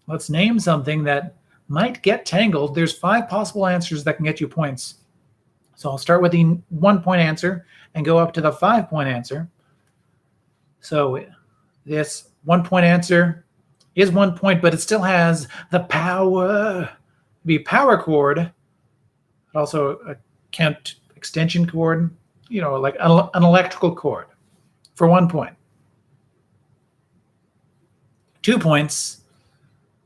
let's name something that might get tangled. There's 5 possible answers that can get you points. So I'll start with the 1-point answer and go up to the 5-point answer. So this 1-point answer is 1 point, but it still has the power to be power chord, also a Kent extension cord, like an electrical cord for 1 point. 2 points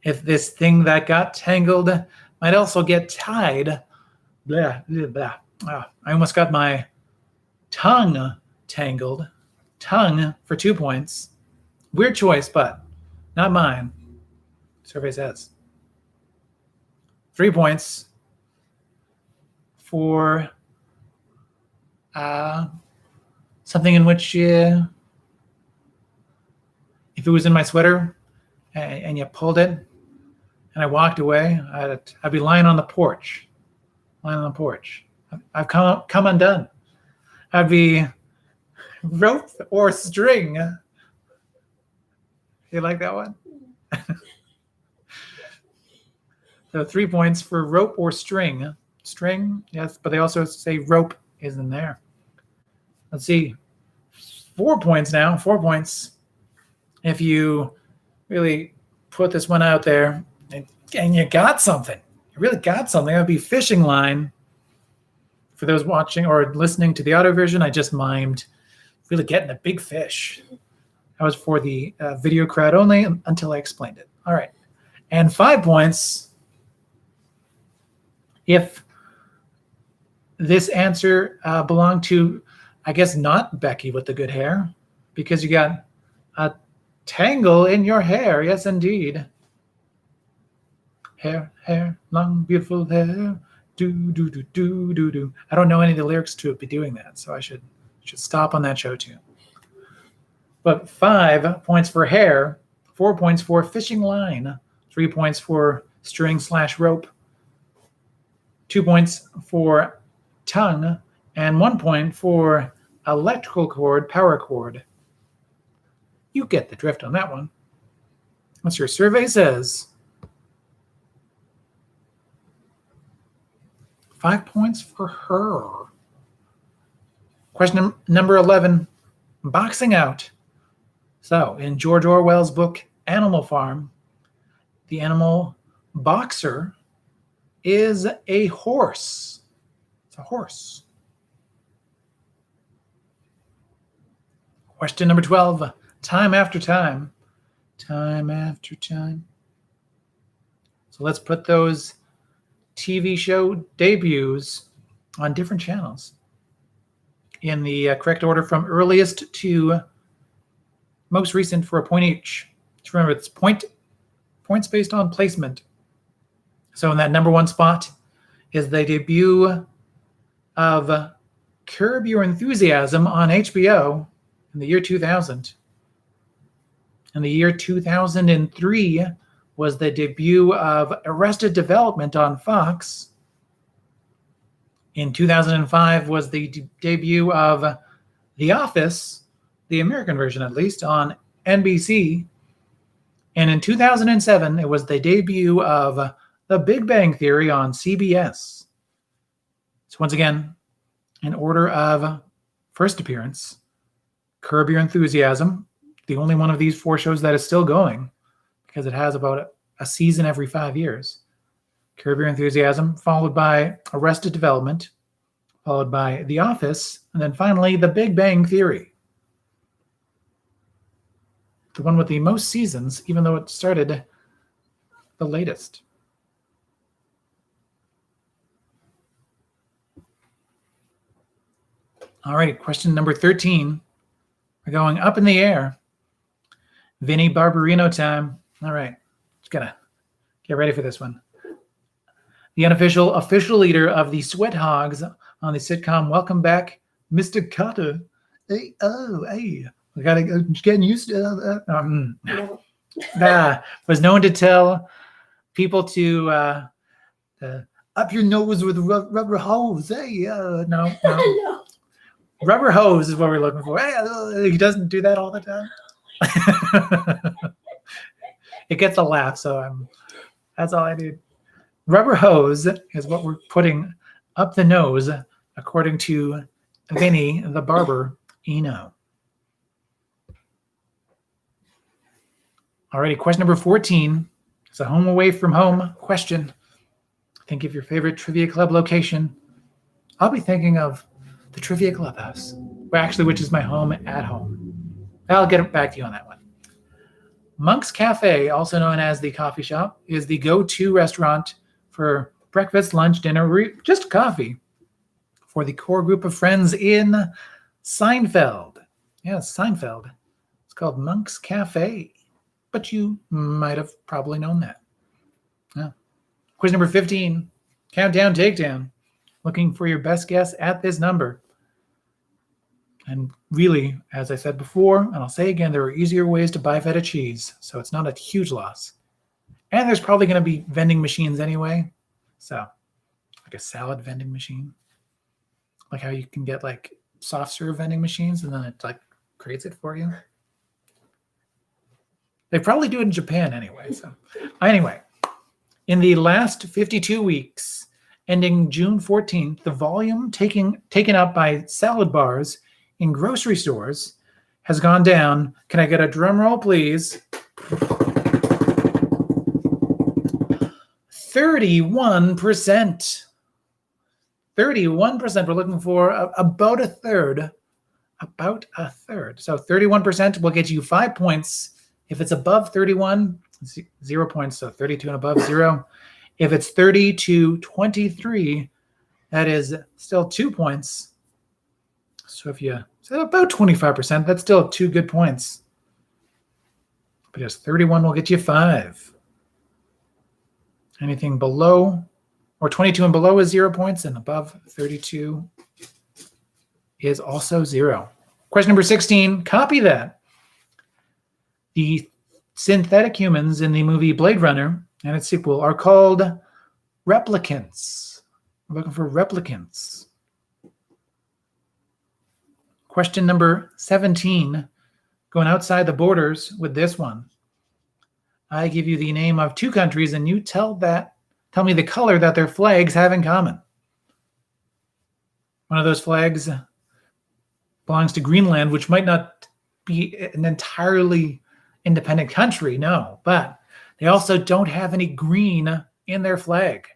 if this thing that got tangled might also get tied. Blah, blah, blah. I almost got my tongue tangled. Tongue for 2 points. Weird choice, but not mine. Survey says. 3 points for something in which if it was in my sweater and you pulled it and I walked away, I'd be lying on the porch. I've come undone. I'd be rope or string. You like that one? So 3 points for rope or string. String, yes, but they also say rope is in there. Let's see. 4 points now. 4 points. If you really put this one out there and you got something. You really got something. That would be fishing line. For those watching or listening to the audio version, I just mimed really getting a big fish. That was for the video crowd only until I explained it. All right. And 5 points if this answer belonged to, I guess, not Becky with the good hair, because you got a tangle in your hair. Yes, indeed. Hair, long, beautiful hair. Do, do, do, do, do, do. I don't know any of the lyrics to it be doing that, so I should stop on that show too. But 5 points for hair, 4 points for fishing line, 3 points for string/rope, 2 points for tongue, and 1 point for electrical cord, power cord. You get the drift on that one. What's your survey says? 5 points for her. Question number 11, boxing out. So in George Orwell's book, Animal Farm, the animal boxer is a horse. It's a horse. Question number 12, time after time. Time after time. So let's put those TV show debuts on different channels in the correct order from earliest to most recent for a point each. Just remember, it's points based on placement. So in that number 1 spot is the debut of Curb Your Enthusiasm on HBO in the year 2000. In the year 2003 was the debut of Arrested Development on Fox. In 2005 was the debut of The Office, the American version at least, on NBC. And in 2007, it was the debut of The Big Bang Theory on CBS. So once again, in order of first appearance, Curb Your Enthusiasm, the only one of these 4 shows that is still going because it has about a season every 5 years. Curb Your Enthusiasm, followed by Arrested Development, followed by The Office, and then finally The Big Bang Theory. The one with the most seasons, even though it started the latest. All right, question number 13. We're going up in the air. Vinnie Barbarino time. All right, just gotta get ready for this one. The official leader of the Sweat Hogs on the sitcom Welcome Back, Mr. Carter. Hey, we gotta getting used to was known to tell people to up your nose with rubber hose. Hey, no. No. Rubber hose is what we're looking for. Hey, he doesn't do that all the time. It gets a laugh, so that's all I need. Rubber hose is what we're putting up the nose, according to Vinny the Barber Eno. Alrighty, question number 14. It's a home away from home question. Think of your favorite trivia club location. I'll be thinking of the Trivia Clubhouse, which is my home at home. I'll get back to you on that one. Monk's Cafe, also known as the coffee shop, is the go-to restaurant for breakfast, lunch, dinner, or just coffee for the core group of friends in Seinfeld. Yes, Seinfeld. It's called Monk's Cafe, but you might have probably known that. Yeah. Quiz number 15, countdown, takedown. Looking for your best guess at this number. And really, as I said before, and I'll say again, there are easier ways to buy feta cheese, so it's not a huge loss. And there's probably going to be vending machines anyway. So, like a salad vending machine. Like how you can get like soft serve vending machines and then it like creates it for you. They probably do it in Japan anyway. So, anyway, in the last 52 weeks, ending June 14th, the volume taken up by salad bars in grocery stores has gone down. Can I get a drum roll, please? 31%. 31%. We're looking for about a third. About a third. So 31% will get you 5 points. If it's above 31, 0 points. So 32 and above, 0. If it's 30 to 23, that is still 2 points. So if you say about 25%, that's still 2 good points. Because 31 will get you 5. Anything below or 22 and below is 0 points, and above 32 is also 0. Question number 16, copy that. The synthetic humans in the movie Blade Runner and its sequel are called replicants. We're looking for replicants. Question number 17, going outside the borders with this one. I give you the name of 2 countries and you tell me the color that their flags have in common. One of those flags belongs to Greenland, which might not be an entirely independent country, no, but they also don't have any green in their flag.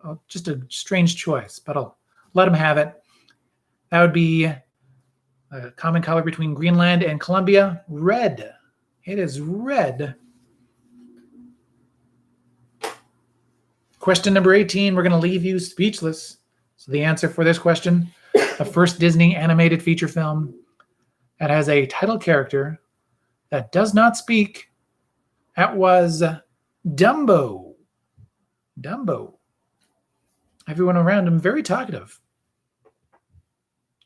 Oh, just a strange choice, but I'll let them have it. That would be a common color between Greenland and Colombia, red. It is red. Question number 18, we're going to leave you speechless. So the answer for this question, the first Disney animated feature film that has a title character that does not speak, that was Dumbo. Dumbo. Everyone around him very talkative.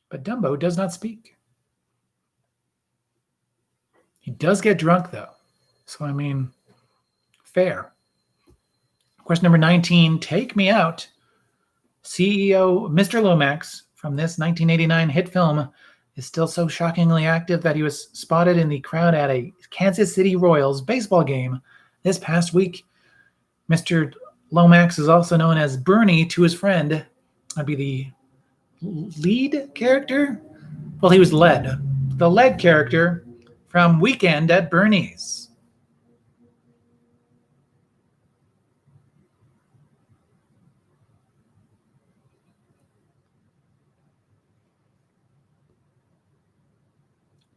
But Dumbo does not speak. He does get drunk, though. So, I mean, fair. Question number 19, Take Me Out. CEO Mr. Lomax from this 1989 hit film is still so shockingly active that he was spotted in the crowd at a Kansas City Royals baseball game this past week. Mr. Lomax is also known as Bernie to his friend. That'd be the lead character? Well, he was Led. The lead character from Weekend at Bernie's.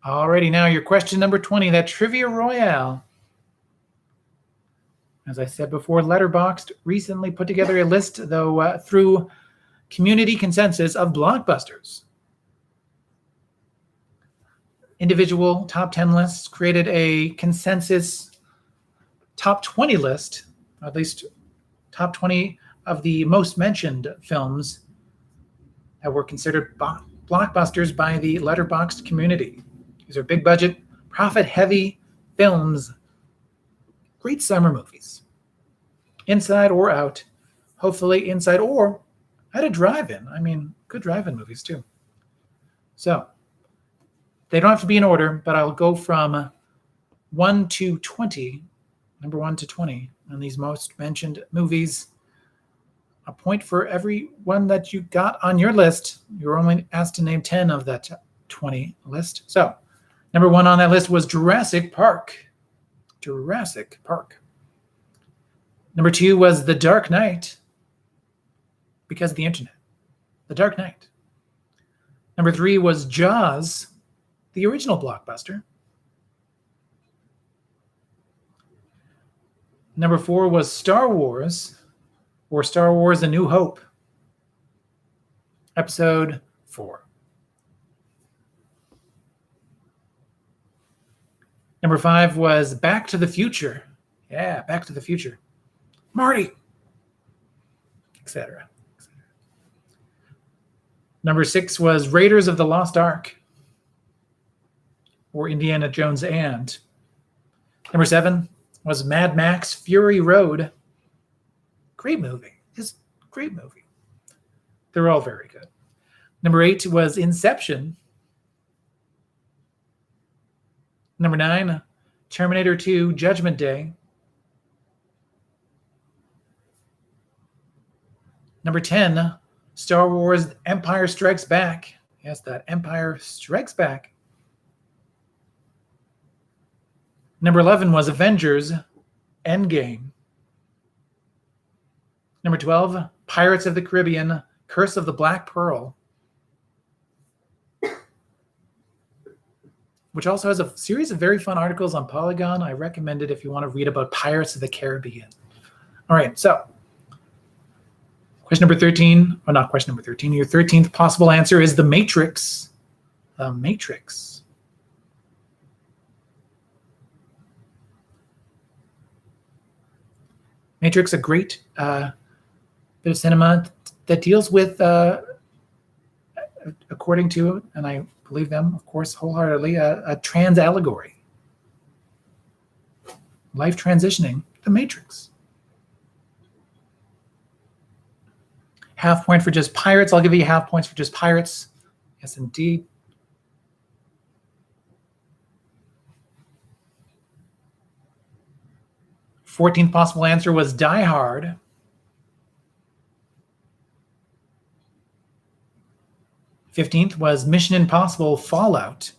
Alrighty, now your question number 20, that Trivia Royale. As I said before, Letterboxd recently put together a list, though, through community consensus of blockbusters. Individual top 10 lists created a consensus top 20 list, at least top 20 of the most mentioned films that were considered blockbusters by the Letterboxd community. These are big budget, profit-heavy films. Great summer movies. Inside or out. Hopefully inside or at a drive-in. I mean, good drive-in movies too. So, they don't have to be in order, but I'll go from 1 to 20, number 1 to 20, on these most mentioned movies. A point for every one that you got on your list. You're only asked to name 10 of that 20 list. So, number 1 on that list was Jurassic Park. Jurassic Park. Number 2 was The Dark Knight, because of the internet. The Dark Knight. Number 3 was Jaws, the original blockbuster. Number 4 was Star Wars, or Star Wars A New Hope, Episode 4. Number 5 was Back to the Future. Yeah, Back to the Future. Marty, etc. Number 6 was Raiders of the Lost Ark, or Indiana Jones and. Number 7 was Mad Max Fury Road. Great movie. It's a great movie. They're all very good. Number 8 was Inception. Number 9, Terminator 2 Judgment Day. Number 10, Star Wars Empire Strikes Back. Yes, that Empire Strikes Back. Number 11 was Avengers Endgame. Number 12, Pirates of the Caribbean Curse of the Black Pearl, which also has a series of very fun articles on Polygon. I recommend it if you want to read about Pirates of the Caribbean. All right, so question number 13, or not question number 13, your 13th possible answer is The Matrix. The Matrix. Matrix, a great bit of cinema that deals with, according to, and I believe them, of course, wholeheartedly, a trans allegory. Life transitioning, The Matrix. Half point for just Pirates. I'll give you half points for just Pirates. Yes, indeed. Fourteenth possible answer was Die Hard. 15th was Mission Impossible Fallout.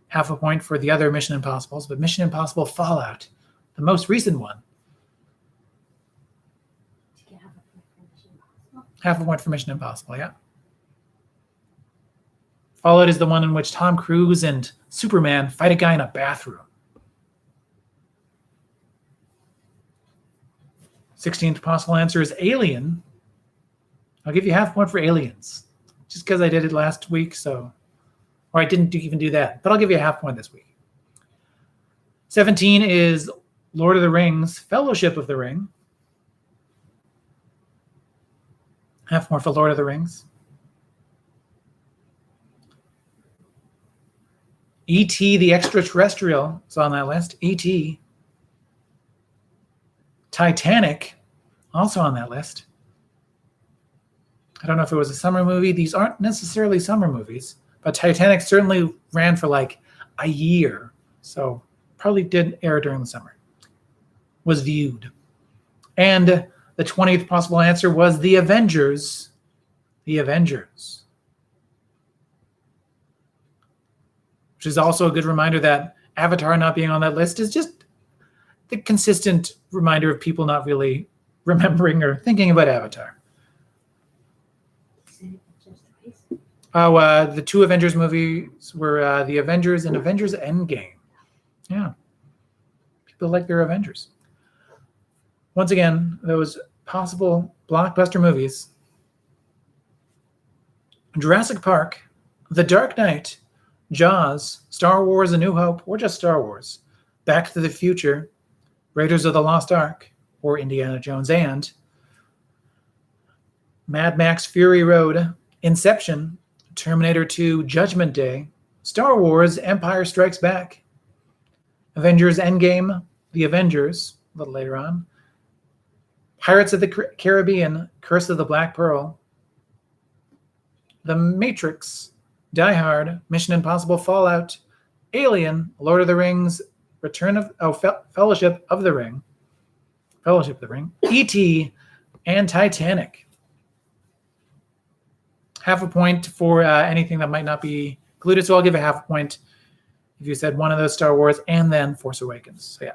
Half a point for the other Mission Impossibles, but Mission Impossible Fallout, the most recent one. Half a point for Mission Impossible, yeah. Fallout is the one in which Tom Cruise and Superman fight a guy in a bathroom. 16th possible answer is Alien. I'll give you half a point for Aliens, just because I did it last week, or I didn't even do that, but I'll give you a half point this week. 17 is Lord of the Rings, Fellowship of the Ring. Half more for Lord of the Rings. E.T. the Extraterrestrial is on that list. E.T. Titanic, also on that list. I don't know if it was a summer movie. These aren't necessarily summer movies, but Titanic certainly ran for like a year, so probably did air during the summer. Was viewed. And the 20th possible answer was The Avengers. The Avengers. Which is also a good reminder that Avatar not being on that list is just the consistent reminder of people not really remembering or thinking about Avatar. Oh, the two Avengers movies were the Avengers and Avengers Endgame. Yeah. People like their Avengers. Once again, those possible blockbuster movies: Jurassic Park, The Dark Knight, Jaws, Star Wars A New Hope, or just Star Wars, Back to the Future, Raiders of the Lost Ark, or Indiana Jones and Mad Max Fury Road, Inception, Terminator 2 Judgment Day, Star Wars Empire Strikes Back, Avengers Endgame, The Avengers, a little later on, Pirates of the Caribbean, Curse of the Black Pearl, The Matrix, Die Hard, Mission Impossible Fallout, Alien, Lord of the Rings, Fellowship of the Ring, E.T., and Titanic. Half a point for anything that might not be included, so I'll give a half a point if you said one of those Star Wars and then Force Awakens. So yeah.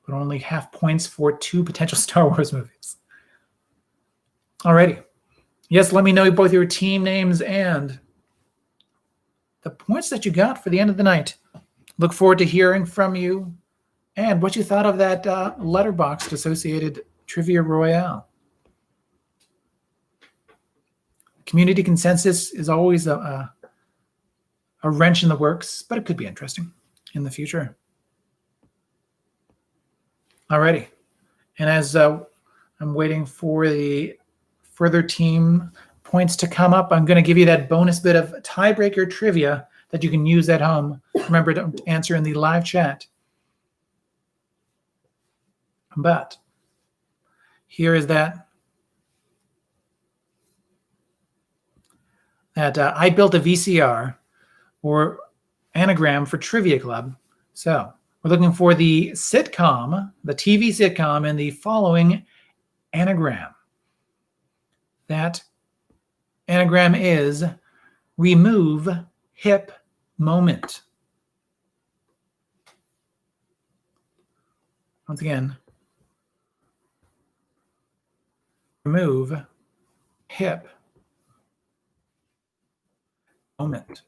But only half points for two potential Star Wars movies. Alrighty. Yes, let me know both your team names and the points that you got for the end of the night. Look forward to hearing from you and what you thought of that letterboxed associated Trivia Royale. Community consensus is always a wrench in the works, but it could be interesting in the future. Alrighty. And as I'm waiting for the further team points to come up, I'm going to give you that bonus bit of tiebreaker trivia that you can use at home. Remember to answer in the live chat. But here is that I built a VCR or anagram for Trivia Club. So we're looking for the sitcom, the TV sitcom, in the following anagram. That anagram is remove hip moment. Once again, remove hip moment.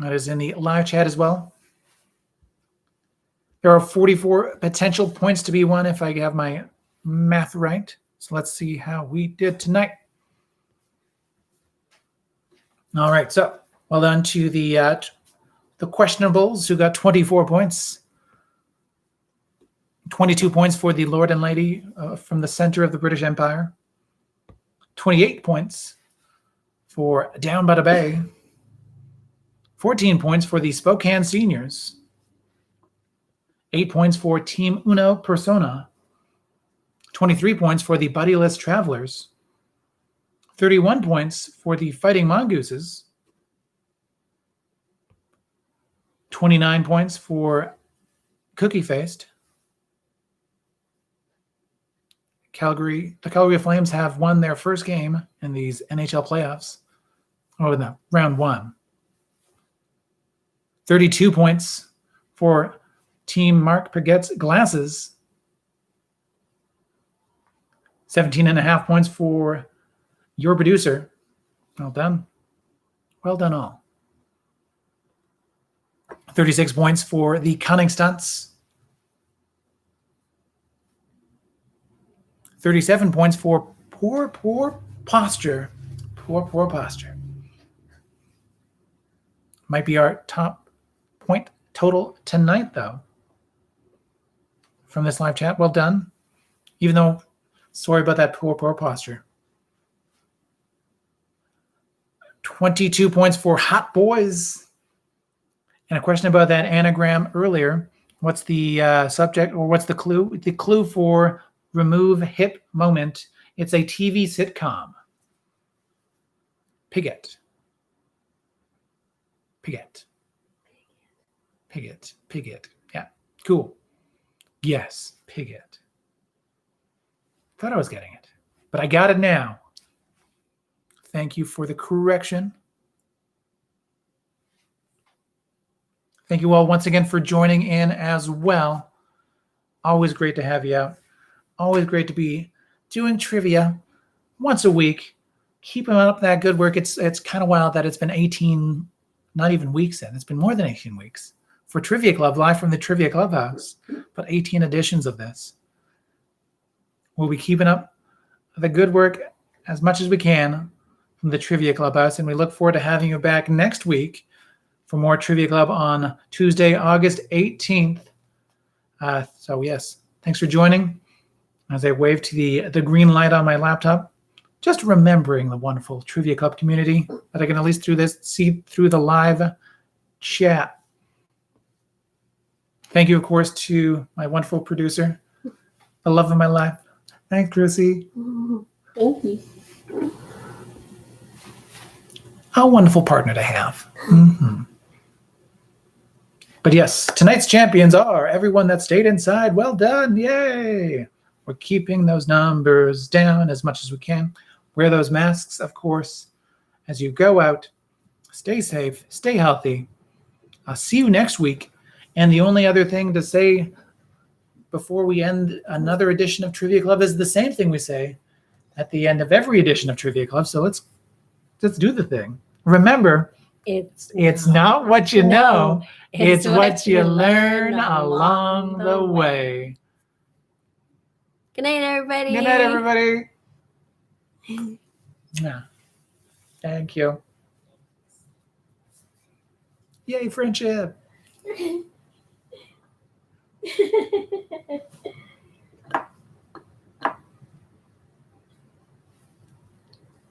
That is in the live chat as well. There are 44 potential points to be won if I have my math right. So let's see how we did tonight. All right, so well done to the questionables who got 24 points. 22 points for the Lord and Lady from the center of the British Empire. 28 points for Down by the Bay. 14 points for the Spokane Seniors. 8 points for Team Uno Persona. 23 points for the Buddyless Travelers. 31 points for the Fighting Mongooses. 29 points for Cookie Faced. The Calgary Flames have won their first game in these NHL playoffs. Oh, no, round one. 32 points for Team Mark Paget's Glasses. 17.5 points for your producer. Well done. Well done all. 36 points for the Cunning Stunts. 37 points for Poor Posture. Poor Posture. Might be our top point total tonight, though, from this live chat. Well done. Even though, sorry about that poor posture. 22 points for Hot Boys. And a question about that anagram earlier. What's the subject, or what's the clue? The clue for remove hip moment. It's a TV sitcom. Piggott. Yeah, cool. Yes, Piglet. Thought I was getting it, but I got it now. Thank you for the correction. Thank you all once again for joining in as well. Always great to have you out. Always great to be doing trivia once a week. Keeping up that good work. It's kind of wild that it's been 18, not even weeks in. It's been more than 18 weeks for Trivia Club, live from the Trivia Clubhouse, but 18 editions of this. We'll be keeping up the good work as much as we can from the Trivia Clubhouse, and we look forward to having you back next week for more Trivia Club on Tuesday, August 18th. So yes, thanks for joining. As I wave to the green light on my laptop, just remembering the wonderful Trivia Club community that I can at least see through the live chat. Thank you, of course, to my wonderful producer, the love of my life. Thanks, Chrissy. Thank you. A wonderful partner to have. Mm-hmm. But yes, tonight's champions are everyone that stayed inside. Well done. Yay. We're keeping those numbers down as much as we can. Wear those masks, of course, as you go out. Stay safe. Stay healthy. I'll see you next week. And the only other thing to say before we end another edition of Trivia Club is the same thing we say at the end of every edition of Trivia Club. So let's do the thing. Remember, it's not what you know, it's what you learn along the way. Good night, everybody. Good night, everybody. Yeah. Thank you. Yay, friendship.